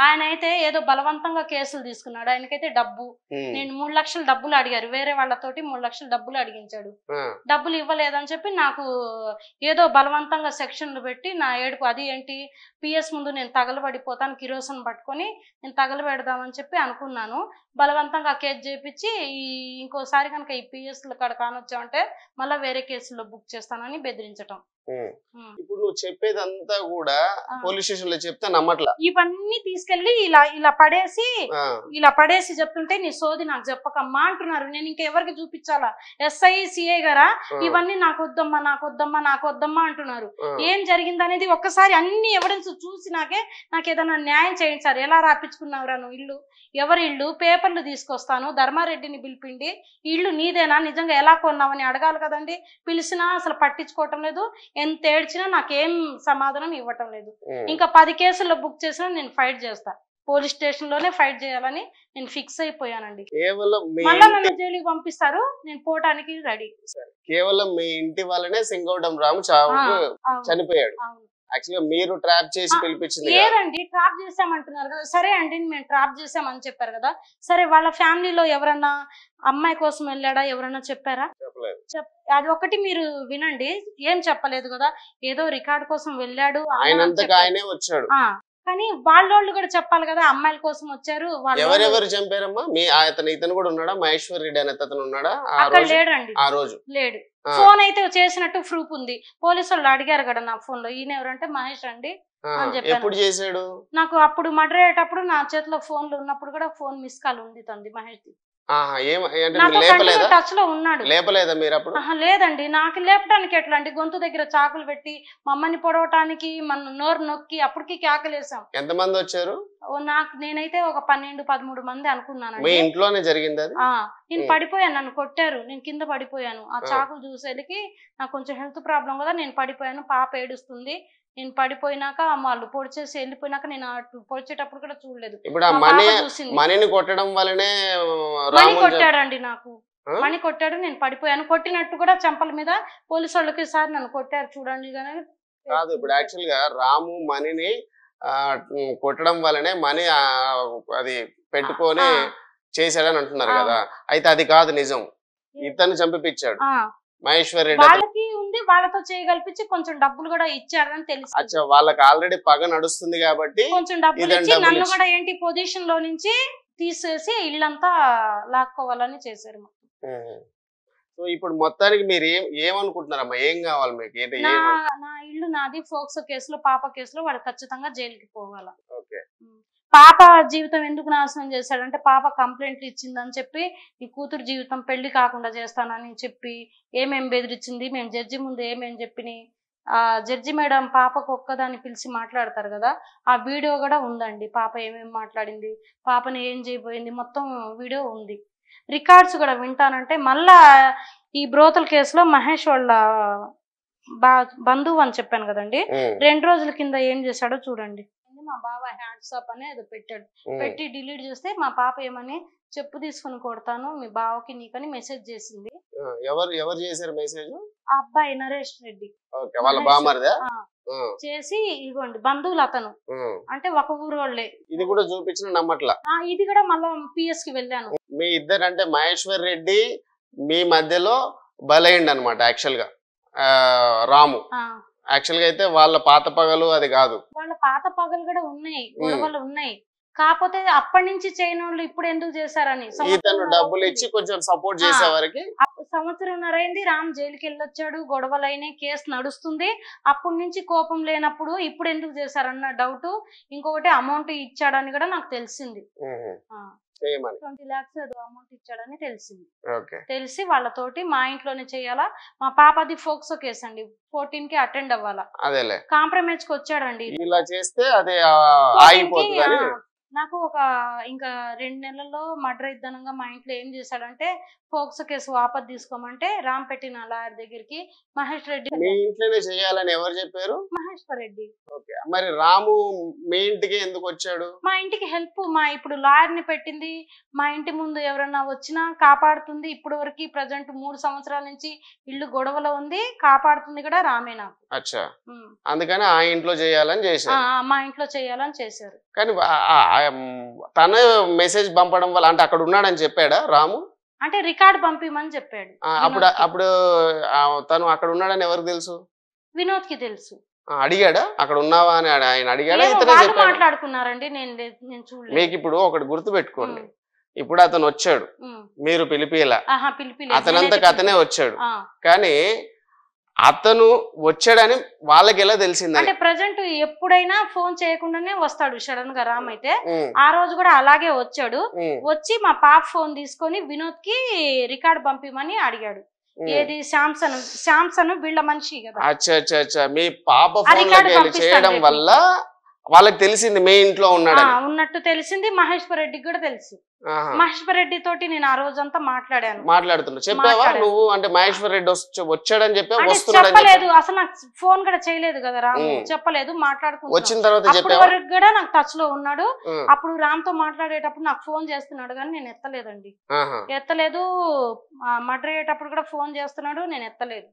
C: ఆయన అయితే ఏదో బలవంతంగా కేసులు తీసుకున్నాడు. ఆయనకైతే డబ్బు, నేను 3 లక్షలు డబ్బులు అడిగారు, వేరే వాళ్ళతోటి 3 లక్షలు డబ్బులు అడిగించాడు. డబ్బులు ఇవ్వలేదని చెప్పి నాకు ఏదో బలవంతంగా సెక్షన్లు పెట్టి నా ఏడుపు, అది ఏంటి పిఎస్ ముందు నేను తగలబడిపోతాను, కిరోసన్ పట్టుకొని నేను తగలబెడదామని చెప్పి అనుకున్నాను. బలవంతంగా కేసు చేపించి ఇంకోసారి కనుక ఈ పిఎస్ కాడ కానొచ్చామంటే మళ్ళీ వేరే కేసుల్లో బుక్ చేస్తానని బెదిరించటం.
B: ఇప్పుడు నువ్వు చెప్పేదంతా కూడా పోలీస్ స్టేషన్ లో చెప్తే నమ్మట్లా.
C: ఇవన్నీ తీసుకెళ్లి ఇలా పడేసి చెప్తుంటే నీ సోది నాకు చెప్పకమ్మా అంటున్నారు. నేను ఇంకెవరికి చూపించాలా? ఎస్ఐ సిఐ గారా ఇవన్నీ నాకు వద్దమ్మా అంటున్నారు. ఏం జరిగిందనేది ఒక్కసారి అన్ని ఎవిడెన్స్ చూసినాకే నాకు ఏదైనా న్యాయం చేయండి సార్. ఎలా రాపించుకున్నావురా నువ్వు ఇల్లు, ఎవరి ఇల్లు, పేపర్లు తీసుకొస్తాను, ధర్మారెడ్డిని పిలిపిండి ఇల్లు నీదేనా, నిజంగా ఎలా కొన్నావని అడగాలి కదండి. పిలిచినా అసలు పట్టించుకోవటం లేదు, ఎంత ఏడ్చినా నాకేం సమాధానం ఇవ్వటం లేదు. ఇంకా 10 కేసుల్లో బుక్ చేసినా నేను ఫైట్ చేస్తా, పోలీస్ స్టేషన్ లోనే ఫైట్ చేయాలని నేను ఫిక్స్ అయిపోయానండి. మళ్ళా నన్ను జైలుకి పంపిస్తారు, నేను పోవటానికి రెడీ.
B: కేవలం మీ ఇంటి వల్లనే సింగోటం రాము చనిపోయాడు. యాక్చువల్గా మీరు ట్రాప్ చేసి పిలిపించింది
C: లేదండి, ట్రాప్ చేసామంటున్నారు కదా. సరే అండి మేము ట్రాప్ చేసామని చెప్పారు కదా, సరే వాళ్ళ ఫ్యామిలీలో ఎవరన్నా అమ్మాయి కోసం వెళ్ళాడా, ఎవరన్నా చెప్పారా? అది ఒకటి మీరు వినండి, ఏం చెప్పలేదు కదా, ఏదో రికార్డ్ కోసం వెళ్ళాడు
B: ఆయనే వచ్చాడు.
C: కానీ వాళ్ళోళ్ళు కూడా చెప్పాలి కదా, అమ్మాయిల కోసం వచ్చారు.
B: ఎవరెవరు చంపారమ్మా? ఇతను కూడా ఉన్నాడా? మహేశ్వర్ రెడ్డి అనే అతను ఉన్నాడా?
C: అక్కడ లేడండి,
B: ఆ రోజు
C: లేడు. ఫోన్ అయితే చేసినట్టు ప్రూఫ్ ఉంది. పోలీసు వాళ్ళు అడిగారు కదా నా ఫోన్ లో, ఈయన ఎవరంటే మహేష్ అండి అని చెప్పాను. నాకు అప్పుడు మర్డర్ అయ్యేటప్పుడు నా చేతిలో ఫోన్లు ఉన్నప్పుడు కూడా ఫోన్ మిస్ కాల్ ఉంది తంది మహేష్. టచ్ లో ఉన్నాడు. లేదండి, నాకు లేపడానికి ఎట్లా అండి, గొంతు దగ్గర చాకులు పెట్టి మమ్మల్ని పొడవటానికి మన నోరు నొక్కి అప్పటికి కేకలేసాం.
B: ఎంతమంది వచ్చారు?
C: నేనైతే ఒక 12-13 మంది అనుకున్నాను.
B: ఇంట్లోనే జరిగింది.
C: నేను పడిపోయాను, నన్ను కొట్టారు, నేను కింద పడిపోయాను. ఆ చాకులు చూసేకి నాకు కొంచెం హెల్త్ ప్రాబ్లం కదా, నేను పడిపోయాను. పాప ఏడుస్తుంది, నేను పడిపోయినాక వాళ్ళు పొడిచేసి వెళ్ళిపోయినాక నేను అటు పొడిచేటప్పుడు కూడా చూడలేదు.
B: ఇప్పుడు ఆ
C: మా
B: మనీ
C: పాప చూసింది.
B: మనీని కొట్టడం వల్లనే
C: మణి
B: రాము
C: కొట్టాడండి నాకు.
B: ఆ?
C: మణి కొట్టాడు, నేను పడిపోయాను. కొట్టినట్టు కూడా చెంపల మీద పోలీసు వాళ్ళకి సార్ నన్ను కొట్టారు చూడండి కానీ
B: కాదు. ఇప్పుడు యాక్చువల్ గా రాము మనీని కొట్టడం వల్లనే మనీ అది పెట్టుకొని చేశాడని అంటున్నారు కదా. అయితే అది కాదు నిజం. ఇతను చంపిపించాడు మహేశ్వర్ రెడ్డి.
C: వాళ్ళకి ఉంది, వాళ్ళతో చేయగలిపించి కొంచెం డబ్బులు కూడా ఇచ్చారని తెలిసి
B: అచ్చా, వాళ్ళకి ఆల్రెడీ పగ నడుస్తుంది కాబట్టి
C: కొంచెం డబ్బులు
B: ఇదని
C: ఇచ్చి
B: డబ్బులు
C: నన్ను
B: ఇచ్చి.
C: కూడా ఏంటి పొజిషన్ లో నుంచి తీసేసి ఇల్లంతా లాక్కోవాలని చేశారు.
B: సో ఇప్పుడు మొత్తానికి మీరు ఏమనుకుంటున్నారమ్మా? ఏం కావాలి మీకు? ఏంటి
C: నా ఇల్లు నాది. ఫోక్సో కేసులో పాప కేసులో వాడు ఖచ్చితంగా జైలుకి పోవాల.
B: ఓకే.
C: పాప జీవితం ఎందుకు నాశనం చేశాడంటే పాప కంప్లైంట్లు ఇచ్చిందని చెప్పి ఈ కూతురు జీవితం పెళ్లి కాకుండా చేస్తానని చెప్పి ఏమేం బెదిరించింది. మేము జడ్జి ముందు ఏమేం చెప్పినాయి. ఆ జడ్జి మేడం పాపకు ఒక్కదాన్ని పిలిచి మాట్లాడతారు కదా, ఆ వీడియో కూడా ఉందండి. పాప ఏమేమి మాట్లాడింది, పాపని ఏం చేయబోయింది, మొత్తం వీడియో ఉంది. రికార్డ్స్ కూడా వింటానంటే మళ్ళా ఈ బ్రోతల్ కేసులో మహేష్ వాళ్ళ బంధువు అని చెప్పాను కదండి, 2 రోజుల కింద ఏం చేశాడో చూడండి. మా బావ హ్యాండ్సప్ అని ఏదో పెట్టాడు, పెట్టి డిలీట్ చేస్తే మా పాప ఏమని చెప్పు తీసుకుని కొడతాను మీ బావకి నీకని మెసేజ్ చేసింది.
B: ఎవరు చేశారు మెసేజ్?
C: ఆ అబ్బాయి నరేష్ రెడ్డి
B: వాళ్ళ బామర్దా
C: చేసి ఇగోండి బంధువులు అతను అంటే ఒక ఊరు వాళ్ళే.
B: ఇది కూడా చూపించిన నమ్మట్లా.
C: ఇది కూడా మళ్ళా పిఎస్ కి వెళ్ళాను.
B: మీ ఇద్దరు అంటే మహేశ్వర్ రెడ్డి మీ మధ్యలో బలైండి అనమాట. యాక్చువల్ గా రాము యాక్చువల్ గా అయితే వాళ్ళ పాత పగలు అది కాదు.
C: వాళ్ళ పాత పగలు కూడా ఉన్నాయి, గొడవలు ఉన్నాయి. కాకపోతే అప్పటి నుంచి చేయని వాళ్ళు ఇప్పుడు ఎందుకు చేశారని
B: ఇతను డబ్బులు ఇచ్చి కొంచెం సపోర్ట్ చేసే వరకు
C: సంవత్సరంన్నర అయింది. రామ్ జైలుకి వెళ్ళొచ్చాడు, గొడవలైన కేసు నడుస్తుంది. అప్పటి నుంచి కోపం లేనప్పుడు ఇప్పుడు ఎందుకు చేశారన్న డౌట్. ఇంకొకటి అమౌంట్ ఇచ్చాడని కూడా నాకు తెలిసింది. 20 lakhs ఏదో అమౌంట్ ఇచ్చాడని తెలిసింది. తెలిసి వాళ్ళతోటి మా ఇంట్లోనే చేయాలా. మా పాపది ఫోక్సో కేసు అండి, 14 కి అటెండ్ అవ్వాలా. కాంప్రమైజ్ కి వచ్చాడండి.
B: ఇలా చేస్తే అదే ఆగిపోతుంది.
C: నాకు ఒక ఇంకా 2 నెలల్లో మర్డర్ ఇద్దనంగా మా ఇంట్లో ఏం చేశాడంటే ఫోక్సో కేసు వాపస్ తీసుకోమంటే రామ్ పెట్టిన లాయర్ దగ్గరికి మహేష్ రెడ్డి.
B: మీ ఇంట్లోనే చేయాలని ఎవరు చెప్పారు?
C: మహేశ్వర్ రెడ్డి.
B: మరి రాము మీ ఇంటికి ఎందుకు వచ్చాడు?
C: మా ఇంటికి హెల్ప్. ఇప్పుడు లాయర్ ని పెట్టింది, మా ఇంటి ముందు ఎవరన్నా వచ్చినా కాపాడుతుంది. ఇప్పుడు వరకు ప్రజెంట్ 3 సంవత్సరాల నుంచి ఇల్లు గొడవలో ఉంది, కాపాడుతుంది కూడా రామే నాకు.
B: అచ్చా, అందుకని ఆ ఇంట్లో చేయాలని చేశారు.
C: మా ఇంట్లో చేయాలని చేశారు.
B: కానీ తన మెసేజ్ పంపడం వల్ల అంటే అక్కడ ఉన్నాడని చెప్పాడా రాము?
C: అంటే రికార్డ్ పంపిమని చెప్పాడు.
B: అప్పుడు తను అక్కడ ఉన్నాడని ఎవరికి తెలుసు?
C: వినోద్ కి తెలుసు.
B: అడిగాడా అక్కడ ఉన్నావా అని ఆయన అడిగాడా?
C: మాట్లాడుకున్నారండి, నేను చూడలేదు.
B: మీకు ఇప్పుడు ఒకటి గుర్తు పెట్టుకోండి, ఇప్పుడు అతను వచ్చాడు, మీరు పిలిపిలా, అతనంతకు అతనే వచ్చాడు. కానీ అతను వచ్చాడని వాళ్ళకి ఎలా తెలిసింది?
C: అంటే ప్రజెంట్ ఎప్పుడైనా ఫోన్ చేయకుండానే వస్తాడు సడన్ గా రామ్. అయితే ఆ రోజు కూడా అలాగే వచ్చాడు. వచ్చి మా పాప ఫోన్ తీసుకొని వినోద్ కి రికార్డ్ పంపిమని అడిగాడు. ఏది శాంసన్ వీళ్ళ మనిషి కదా.
B: అచ్చా, మీ పాప ఫోన్ చేయడం వల్ల వాళ్ళకి తెలిసింది మీ ఇంట్లో ఉన్నాడు
C: ఉన్నట్టు తెలిసింది. మహేశ్వర్ రెడ్డికి కూడా తెలుసు. మహేశ్వర్ రెడ్డి తోటి నేను ఆ రోజంతా
B: మాట్లాడుతున్నా. చెప్పావా నువ్వు? అంటే మహేశ్వర్ రెడ్డి వచ్చాడని
C: చెప్పలేదు, అసలు నాకు ఫోన్ కూడా చేయలేదు కదా రాము, చెప్పలేదు.
B: వచ్చిన తర్వాత
C: అప్పటి వరకు కూడా నాకు టచ్ లో ఉన్నాడు. అప్పుడు రామ్ తో మాట్లాడేటప్పుడు నాకు ఫోన్ చేస్తున్నాడు కానీ నేను ఎత్తలేదండి, ఎత్తలేదు. మర్డర్ అయ్యేటప్పుడు కూడా ఫోన్ చేస్తున్నాడు, నేను ఎత్తలేదు.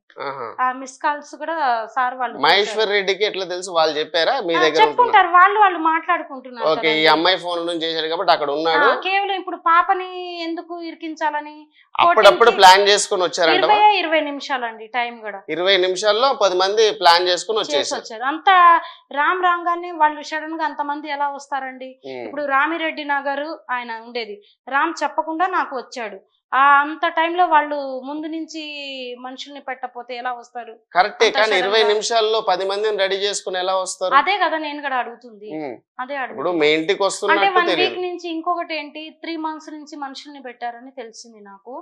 C: ఆ మిస్ కాల్స్ కూడా సార్ వాళ్ళు.
B: మహేశ్వర్ రెడ్డికి ఎట్లా తెలుసు? వాళ్ళు చెప్పారా మీ దగ్గర?
C: చెప్పుకుంటారు, వాళ్ళు మాట్లాడుకుంటున్నారు.
B: ఈ అమ్మాయి ఫోన్ నుంచి చేశాడు కాబట్టి అక్కడ ఉన్నాడు.
C: కేవలం ఇప్పుడు పాపని ఎందుకు ఇరికించాలని
B: అప్పుడప్పుడు ప్లాన్ చేసుకుని వచ్చారంట.
C: 20 నిమిషాలండి టైం కూడా.
B: 20 నిమిషాల్లో 10 మంది ప్లాన్ చేసుకుని వచ్చారు.
C: అంత రామ్ రాగానే వాళ్ళు సడన్ గా అంతమంది ఎలా వస్తారండి? ఇప్పుడు రామిరెడ్డి నగర్ ఆయన ఉండేది, రామ్ చెప్పకుండా నాకు వచ్చాడు. అంత టైంలో వాళ్ళు ముందు నుంచి మనుషుల్ని పెట్టకపోతే ఎలా వస్తారు?
B: కరెక్టే, కానీ 20 నిమిషాల్లో 10 మందిని రెడీ చేసుకుని ఎలా వస్తారు?
C: అదే కదా నేను కూడా అడుగుతుంది. అదే
B: ఇప్పుడు మీ ఇంటికి వస్తున్నట్టు
C: అంటే 1 వీక్ నుంచి. ఇంకొకటి ఏంటి, 3 months నుంచి మనుషుల్ని పెట్టారని తెలిసింది నాకు.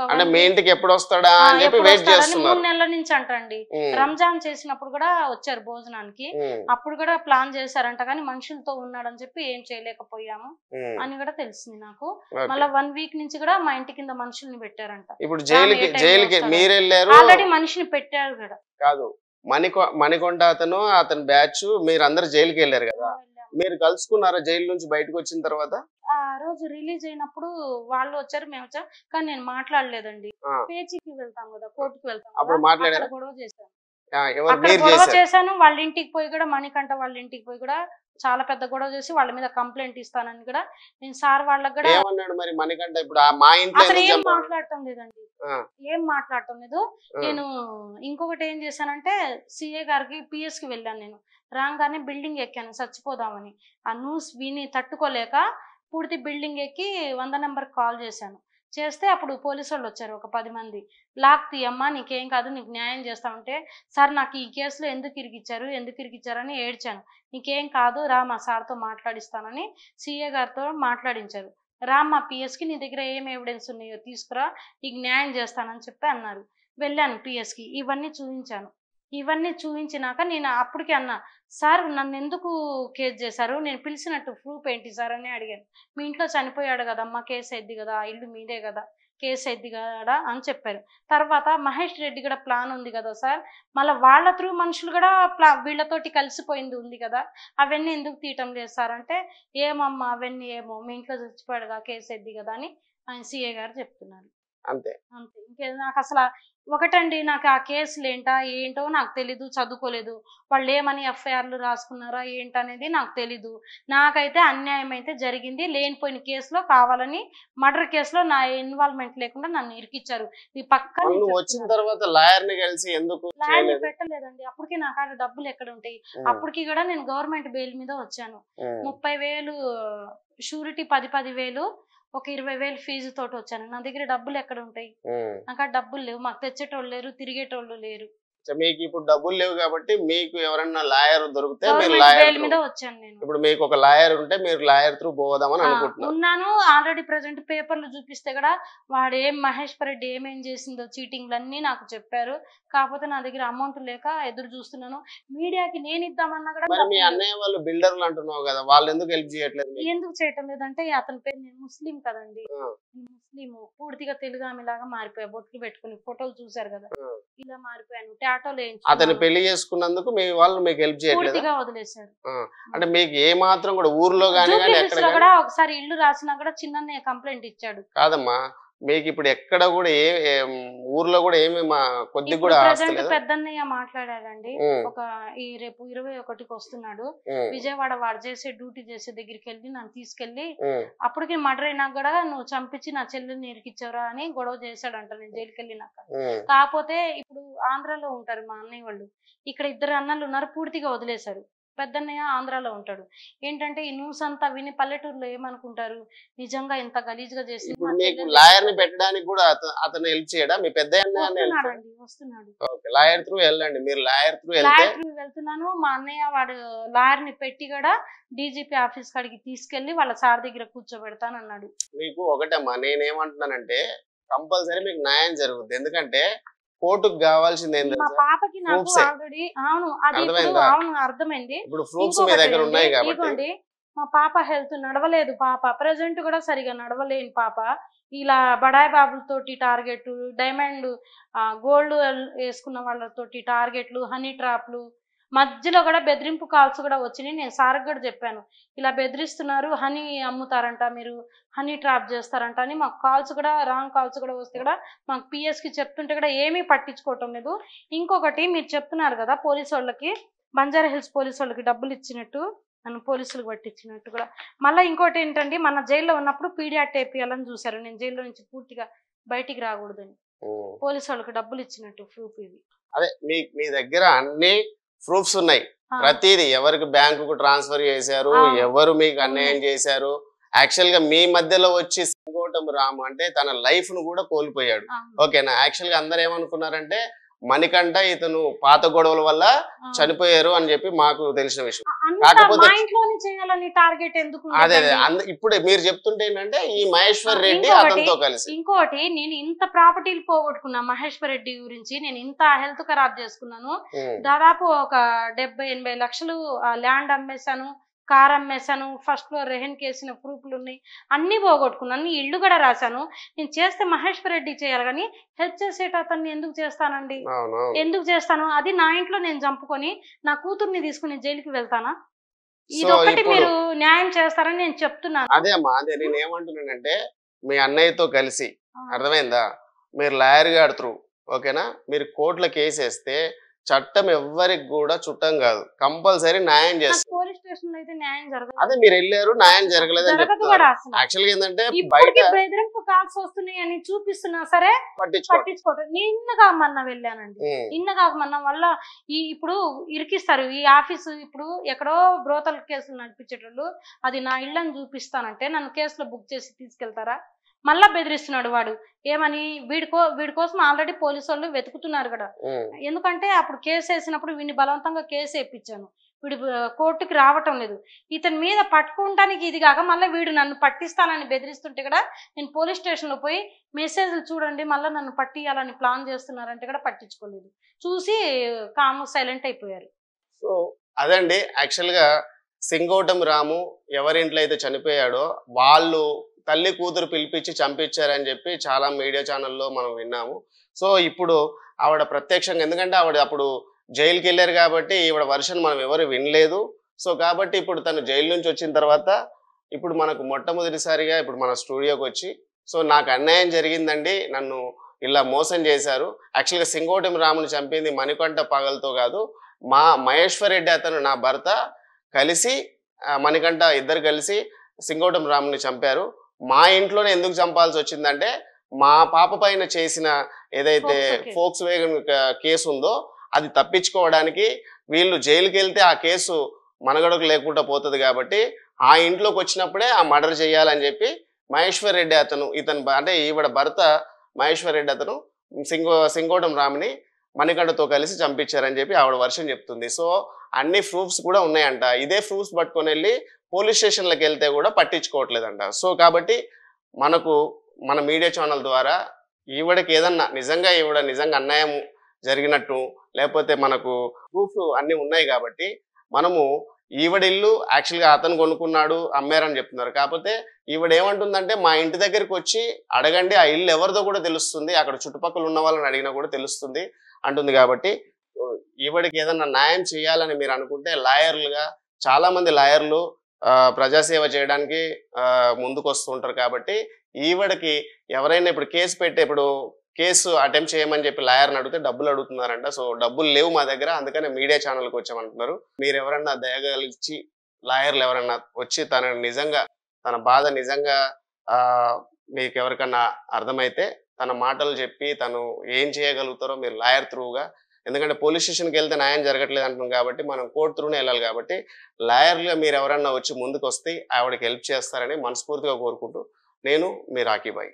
B: అంటే మీ ఇంటికి ఎప్పుడు వస్తాడా అని చెప్పి వెయిట్ చేస్తున్నారు.
C: 3 నెలల నుంచి అంటండి. రంజాన్ చేసినప్పుడు కూడా వచ్చారు భోజనానికి, అప్పుడు కూడా ప్లాన్ చేశారంట. కానీ మనుషులతో ఉన్నాడని చెప్పి ఏం చేయలేకపోయాము అని కూడా తెలిసింది నాకు. మళ్ళీ 1 వీక్ నుంచి కూడా మా ఇంటి కింద మనుషుల్ని పెట్టారంట.
B: ఇప్పుడు జైలుకి మీరు వెళ్ళారు,
C: ఆల్రెడీ మనిషిని పెట్టారు కూడా.
B: కాదు మణికొండ అతని బ్యాచ్ మీరు అందరు జైలుకి వెళ్ళారు కదా, మీరు కలుసుకున్నారా జైలు నుంచి బయటకు వచ్చిన తర్వాత?
C: ఆ రోజు రిలీజ్ అయినప్పుడు వాళ్ళు వచ్చారు, మేము వచ్చాం, కానీ నేను మాట్లాడలేదండి. పేచీకి వెళ్తాం కదా, కోర్టుకి వెళ్తాం,
B: అప్పుడు మాట్లాడారు,
C: గొడవ చేశాను.
B: చేశారు
C: వాళ్ళ ఇంటికి పోయి కూడా, మణికంఠ వాళ్ళ ఇంటికి పోయి కూడా చాలా పెద్ద గొడవ చేసి వాళ్ళ మీద కంప్లైంట్ ఇస్తానని కూడా నేను సార్ వాళ్ళకి కూడా
B: ఏమన్నాడు మరి మణికంఠ? ఇప్పుడు మా ఇంట్లో
C: అసలు ఏం మాట్లాడటం లేదండి, ఏం మాట్లాడటం లేదు. నేను ఇంకొకటి ఏం చేశానంటే సిఏ గారికి పిఎస్ కి వెళ్ళాను. నేను రాగానే బిల్డింగ్ ఎక్కాను చచ్చిపోదామని. ఆ న్యూస్ విని తట్టుకోలేక పూర్తి బిల్డింగ్ ఎక్కి 100 నెంబర్కి కాల్ చేశాను. చేస్తే అప్పుడు పోలీసు వాళ్ళు వచ్చారు, ఒక 10 మంది. లాక్ తీయమ్మా, నీకేం కాదు, నీకు న్యాయం చేస్తామంటే, సార్ నాకు ఈ కేసులో ఎందుకు ఇరికిచ్చారని ఏడ్చాను. నీకేం కాదు రా, మా సార్తో మాట్లాడిస్తానని సిఏ గారితో మాట్లాడించారు. రా మా పిఎస్కి, నీ దగ్గర ఏం ఎవిడెన్స్ ఉన్నాయో తీసుకురా, నీకు న్యాయం చేస్తానని చెప్పి అన్నారు. వెళ్ళాను పిఎస్కి, ఇవన్నీ చూపించాను. ఇవన్నీ చూపించినాక నేను అప్పటికే అన్నా, సార్ నన్ను ఎందుకు కేసు చేశారు, నేను పిలిచినట్టు ప్రూఫ్ ఏంటి సార్ అని అడిగాను. మీ ఇంట్లో చనిపోయాడు కదమ్మా, కేసు అయింది కదా, ఇల్లు మీదే కదా, కేసు అయింది కదా అని చెప్పారు. తర్వాత మహేష్ రెడ్డి కూడా ప్లాన్ ఉంది కదా సార్, మళ్ళీ వాళ్ళ త్రూ మనుషులు కూడా వీళ్ళతోటి కలిసిపోయింది ఉంది కదా, అవన్నీ ఎందుకు తీయటం లేదు సార్ అంటే, ఏమమ్మా అవన్నీ ఏమో, మీ ఇంట్లో చచ్చిపోయాడు కదా, కేసు అయింది కదా అని ఆయన సిఏ గారు చెప్తున్నారు.
B: అంతే
C: అంతే, ఇంకేదో నాకు అసలు ఒకటండి, నాకు ఆ కేసులు ఏంటో నాకు తెలీదు, చదువుకోలేదు. వాళ్ళు ఏమని ఎఫ్ఐఆర్లు రాసుకున్నారా ఏంటనేది నాకు తెలీదు. నాకైతే అన్యాయం అయితే జరిగింది. లేనిపోయిన కేసులో కావాలని మర్డర్ కేసులో నా ఇన్వాల్వ్మెంట్ లేకుండా నన్ను ఇరికిచ్చారు. ఈ పక్కన
B: వచ్చిన తర్వాత లాయర్ని కలిసి ఎందుకు
C: పెట్టలేదండి. అప్పటికి నా కాడ డబ్బులు ఎక్కడ ఉంటాయి? అప్పటికి కూడా నేను గవర్నమెంట్ బెయిల్ మీద వచ్చాను. 30,000 షూరిటీ, 10,000 ఒక 20,000 ఫీజు తోటి వచ్చాను. నా దగ్గర డబ్బులు ఎక్కడ ఉంటాయి? నాకు ఆ డబ్బులు లేవు, మాకు తెచ్చేటోళ్ళు లేరు, తిరిగేటోళ్ళు లేరు.
B: మీకు ఇప్పుడు డబ్బులు లేవు కాబట్టి మీకు ఎవరన్నా లాయర్ దొరికితే మీరు
C: లాయర్ మీద వచ్చాను నేను.
B: ఇప్పుడు మీకు ఒక లాయర్ ఉంటే మీరు లాయర్ త్రూ పోదామని అనుకుంటున్నాను.
C: ఉన్నాను ఆల్రెడీ. ప్రెసెంట్ పేపర్లు చూపిస్తే కూడా వాడు మహేశ్వర్ రెడ్డి ఏమేం చేసిందో చీటింగ్లు అన్ని నాకు చెప్పారు. కాకపోతే నా దగ్గర అమౌంట్ లేక ఎదురు చూస్తున్నాను. మీడియాకి నేను ఇద్దామన్నా కూడా
B: మీ అన్నయ్య వాళ్ళు బిల్డర్లు అంటున్నావు కదా, వాళ్ళు ఎందుకు హెల్ప్ చేయట్లేదు?
C: ఎందుకు చేయటం లేదంటే, అతని పేరు, నేను ముస్లిం కదండి, ముస్లిం పూర్తిగా తెలుగు ఆమెలాగా మారిపోయా. బొట్లు పెట్టుకుని ఫోటోలు చూసారు కదా, ఇలా మారిపోయాను.
B: అతను పెళ్లి చేసుకున్నందుకు మీ వాళ్ళు మీకు హెల్ప్ చేయట్లేదు,
C: వదిలేశారు.
B: అంటే మీకు ఏ మాత్రం కూడా ఊర్లో గానీ
C: కూడా ఒకసారి ఇల్లు రాసినా కూడా చిన్న కంప్లైంట్ ఇచ్చాడు.
B: కాదమ్మా, మీకు ఇప్పుడు ఎక్కడ కూడా ఊర్లో కూడా ఏమి కొద్ది కూడా
C: పెద్దన్నయ్య మాట్లాడాడండి. ఒక రేపు 21కి వస్తున్నాడు, విజయవాడ వాడు చేసే డ్యూటీ చేసే దగ్గరికి వెళ్ళి నన్ను తీసుకెళ్లి, అప్పటికి మర్డర్ అయినా కూడా నువ్వు చంపించి నా చెల్లెల్ని ఇరికిచ్చావురా అని గొడవ చేశాడంట నేను జైలుకి వెళ్ళినాక. కాకపోతే ఇప్పుడు ఆంధ్రాలో ఉంటారు మా అన్నయ్య వాళ్ళు, ఇక్కడ 2 అన్నలు ఉన్నారు, పూర్తిగా వదిలేశారు. పెద్దన్నయ్య ఆంధ్రాలో ఉంటాడు. ఏంటంటే ఈ న్యూస్ అంతా విని పల్లెటూరులో ఏమనుకుంటారు, నిజంగా ఇంత గలీజ్గా చేసి
B: లాయర్ ని పెట్టడానికి కూడా అతను హెల్ప్ చేయడా? మీ పెద్ద
C: వస్తున్నాడు,
B: లాయర్ త్రూ వెళ్ళండి. మీరు లాయర్ త్రూ
C: వెళ్తున్నాను. మా అన్నయ్య వాడు లాయర్ ని పెట్టి కూడా డీజీపీ ఆఫీస్ కాడికి తీసుకెళ్లి వాళ్ళ సార్ దగ్గర కూర్చోబెడతానన్నాడు.
B: మీకు ఒకటమ్మా, నేనేమంటున్నానంటే కంపల్సరీ మీకు న్యాయం జరుగుతుంది. ఎందుకంటే కోర్టుకు కావాల్సింది
C: మా పాపకి నాకు ఆల్రెడీ అర్థమైంది.
B: ఇప్పుడు ప్రూఫ్స్ మీ దగ్గర ఉన్నాయి కాబట్టి
C: మా పాప హెల్త్ నడవలేదు. పాప ప్రెసెంట్ కూడా సరిగా నడవలేని పాప. ఇలా బడాయి బాబులతోటి టార్గెట్, డైమండ్ గోల్డ్ వేసుకున్న వాళ్ళతోటి టార్గెట్లు, హనీ ట్రాప్లు, మధ్యలో కూడా బెదిరింపు కాల్స్ కూడా వచ్చినాయి. నేను సార్కి కూడా చెప్పాను, ఇలా బెదిరిస్తున్నారు, హనీ అమ్ముతారంట, మీరు హనీ ట్రాప్ చేస్తారంట అని. మాకు కాల్స్ కూడా, రాంగ్ కాల్స్ కూడా వస్తే కూడా మాకు పిఎస్కి చెప్తుంటే కూడా ఏమీ పట్టించుకోవటం లేదు. ఇంకొకటి మీరు చెప్తున్నారు కదా, పోలీసు వాళ్ళకి, బంజారా హిల్స్ పోలీసు వాళ్ళకి డబ్బులు ఇచ్చినట్టు, నన్ను పోలీసులకు పట్టించినట్టు కూడా. మళ్ళీ ఇంకోటి ఏంటంటే, మన జైల్లో ఉన్నప్పుడు పీడియాట్ వేపియాలని చూసారు. నేను జైల్లో నుంచి పూర్తిగా బయటికి రాకూడదని పోలీసు వాళ్ళకి డబ్బులు ఇచ్చినట్టు ప్రూఫ్ ఇది.
B: అదే మీ దగ్గర అన్ని ప్రూఫ్స్ ఉన్నాయి, ప్రతిదీ ఎవరికి బ్యాంకుకు ట్రాన్స్ఫర్ చేశారు, ఎవరు మీకు అన్యాయం చేశారు. యాక్చువల్ గా మీ మధ్యలో వచ్చి సింగోటం రాము అంటే తన లైఫ్ ను కూడా కోల్పోయాడు. ఓకేనా? యాక్చువల్ గా అందరు ఏమనుకున్నారంటే మణికంఠ ఇతను పాత గొడవల వల్ల చనిపోయారు అని చెప్పి మాకు తెలిసిన విషయం. కాకపోతే అదే ఇప్పుడు మీరు చెప్తుంటే ఏంటంటే ఈ మహేశ్వర్ రెడ్డి అతనితో కలిసి.
C: ఇంకోటి, నేను ఇంత ప్రాపర్టీలు పోగొట్టుకున్నా మహేశ్వర్ రెడ్డి గురించి, నేను ఇంత హెల్త్ ఖరాబ్ చేసుకున్నాను. దాదాపు ఒక 70-80 లక్షలు ల్యాండ్ అమ్మేశాను, కార్ అమ్మేశాను, ఫస్ట్ లో రెహన్ కేసిన ప్రూఫ్లు ఉన్నాయి, అన్ని పోగొట్టుకున్నాను, ఇల్లు కూడా రాశాను. నేను చేస్తే మహేశ్వర్ రెడ్డి చేయాలి కానీ హెల్ప్ చేసేట అతన్ని ఎందుకు చేస్తానండి? ఎందుకు చేస్తాను? అది నా ఇంట్లో నేను చంపుకొని నా కూతుర్ని తీసుకుని జైలుకి వెళ్తానా? ఇదొకటి మీరు న్యాయం చేస్తారని నేను చెప్తున్నాను.
B: అదే అమ్మా, అదే నేను ఏమంటున్నానంటే మీ అన్నయ్యతో కలిసి, అర్థమైందా, మీరు లాయర్ గారి త్రూ, ఓకేనా, మీరు కోర్టులో కేసు వేస్తే చట్టం ఎవ్వరికి కూడా చుట్టం కాదు, కంపల్సరీ న్యాయం చేస్తారు.
C: పోలీస్ స్టేషన్ అయితే న్యాయం జరగదు.
B: అదే మీరు వెళ్ళారు, న్యాయం జరగలేదు అని చెప్తారు. యాక్చువల్ గా ఏంటంటే బయట
C: బెదిరింపు కాల్స్ వస్తున్నాయి అని చూపిస్తున్నా సరే పట్టించుకోవటం. నిన్న కాకమన్నా వెళ్ళానండి, నిన్న కాకమన్నా వల్ల ఇప్పుడు ఇరికిస్తారు ఈ ఆఫీసు. ఇప్పుడు ఎక్కడో బ్రోతల్ కేసులు నడిపించేటోళ్ళు అది నా ఇళ్ళని చూపిస్తానంటే నన్ను కేసులో బుక్ చేసి తీసుకెళ్తారా? మళ్ళా బెదిరిస్తున్నాడు వాడు. ఏమని? వీడి కోసం ఆల్రెడీ పోలీసు వాళ్ళు వెతుకుతున్నారు కదా. ఎందుకంటే అప్పుడు కేసు వేసినప్పుడు వీడిని బలవంతంగా కేసు వేయించాను, వీడు కోర్టుకి రావటం లేదు. ఇతని మీద పట్టుకుంటానికి ఇది కాక మళ్ళీ వీడు నన్ను పట్టిస్తానని బెదిరిస్తుంటే కూడా నేను పోలీస్ స్టేషన్లో పోయి మెసేజ్లు చూడండి మళ్ళీ నన్ను పట్టియాలని ప్లాన్ చేస్తున్నారంటే కూడా పట్టించుకోలేదు. చూసి కాము సైలెంట్ అయిపోయారు.
B: సో అదండి, యాక్చువల్గా సింగోటం రాము ఎవరింట్లో అయితే చనిపోయాడో వాళ్ళు తల్లి కూతురు పిలిపించి చంపించారని చెప్పి చాలా మీడియా ఛానల్లో మనం విన్నాము. సో ఇప్పుడు ఆవిడ ప్రత్యక్షంగా, ఎందుకంటే ఆవిడ అప్పుడు జైలుకి వెళ్ళారు కాబట్టి ఈవిడ వర్షన్ మనం ఎవరు వినలేదు. సో కాబట్టి ఇప్పుడు తను జైలు నుంచి వచ్చిన తర్వాత ఇప్పుడు మనకు మొట్టమొదటిసారిగా ఇప్పుడు మన స్టూడియోకి వచ్చి, సో నాకు అన్యాయం జరిగిందండి, నన్ను ఇలా మోసం చేశారు. యాక్చువల్గా సింగోటం రాముని చంపింది మణికంఠ పగలతో కాదు, మహేశ్వర్ రెడ్డి అతను నా భర్త కలిసి, మణికంఠ ఇద్దరు కలిసి సింగోటం రాముని చంపారు. మా ఇంట్లోనే ఎందుకు చంపాల్సి వచ్చిందంటే మా పాప పైన చేసిన ఏదైతే ఫోక్స్ వేగన్ కేసు ఉందో అది తప్పించుకోవడానికి, వీళ్ళు జైలుకి వెళ్తే ఆ కేసు మనగడకు లేకుండా పోతుంది కాబట్టి ఆ ఇంట్లోకి వచ్చినప్పుడే ఆ మర్డర్ చేయాలని చెప్పి మహేశ్వర్ రెడ్డి అతను, అంటే ఈవిడ భర్త మహేశ్వర్ రెడ్డి అతను సింగోటం రాముని మణికంఠతో కలిసి చంపించారని చెప్పి ఆవిడ వర్షం చెప్తుంది. సో అన్ని ప్రూఫ్స్ కూడా ఉన్నాయంట. ఇదే ప్రూఫ్స్ పట్టుకొని వెళ్ళి పోలీస్ స్టేషన్లకు వెళ్తే కూడా పట్టించుకోవట్లేదంట. సో కాబట్టి మన మీడియా ఛానల్ ద్వారా ఈవిడకి ఏదన్నా నిజంగా అన్యాయం జరిగినట్టు, లేకపోతే మనకు ప్రూఫ్ అన్ని ఉన్నాయి కాబట్టి మనము ఈవిడ ఇల్లు యాక్చువల్గా అతను కొనుక్కున్నాడు, అమ్మారని చెప్తున్నారు. కాకపోతే ఈవిడ ఏమంటుందంటే మా ఇంటి దగ్గరికి వచ్చి అడగండి, ఆ ఇల్లు ఎవరిదో కూడా తెలుస్తుంది, అక్కడ చుట్టుపక్కల ఉన్న వాళ్ళని అడిగినా కూడా తెలుస్తుంది అంటుంది. కాబట్టి ఈవిడికి ఏదన్నా న్యాయం చేయాలని మీరు అనుకుంటే లాయర్లుగా చాలా మంది లాయర్లు ప్రజాసేవ చేయడానికి ముందుకు వస్తుంటారు. కాబట్టి ఈవిడకి ఎవరైనా ఇప్పుడు కేసు అటెంప్ట్ చేయమని చెప్పి లాయర్ని అడిగితే డబ్బులు అడుగుతున్నారంట. సో డబ్బులు లేవు మా దగ్గర, అందుకనే మీడియా ఛానల్కి వచ్చామంటున్నారు. మీరు ఎవరన్నా దయగలిచి లాయర్లు ఎవరన్నా వచ్చి తన బాధ నిజంగా మీకు ఎవరికన్నా అర్థమైతే తన మాటలు చెప్పి తను ఏం చేయగలుగుతారో మీరు లాయర్ త్రూగా, ఎందుకంటే పోలీస్ స్టేషన్కి వెళ్తే న్యాయం జరగట్లేదు అంటున్నాం కాబట్టి మనం కోర్టు త్రూనే వెళ్ళాలి. కాబట్టి లాయర్లుగా మీరు ఎవరన్నా వచ్చి ముందుకు వస్తే ఆవిడకి హెల్ప్ చేస్తారని మనస్ఫూర్తిగా కోరుకుంటూ నేను మీ రాకీబాయ్.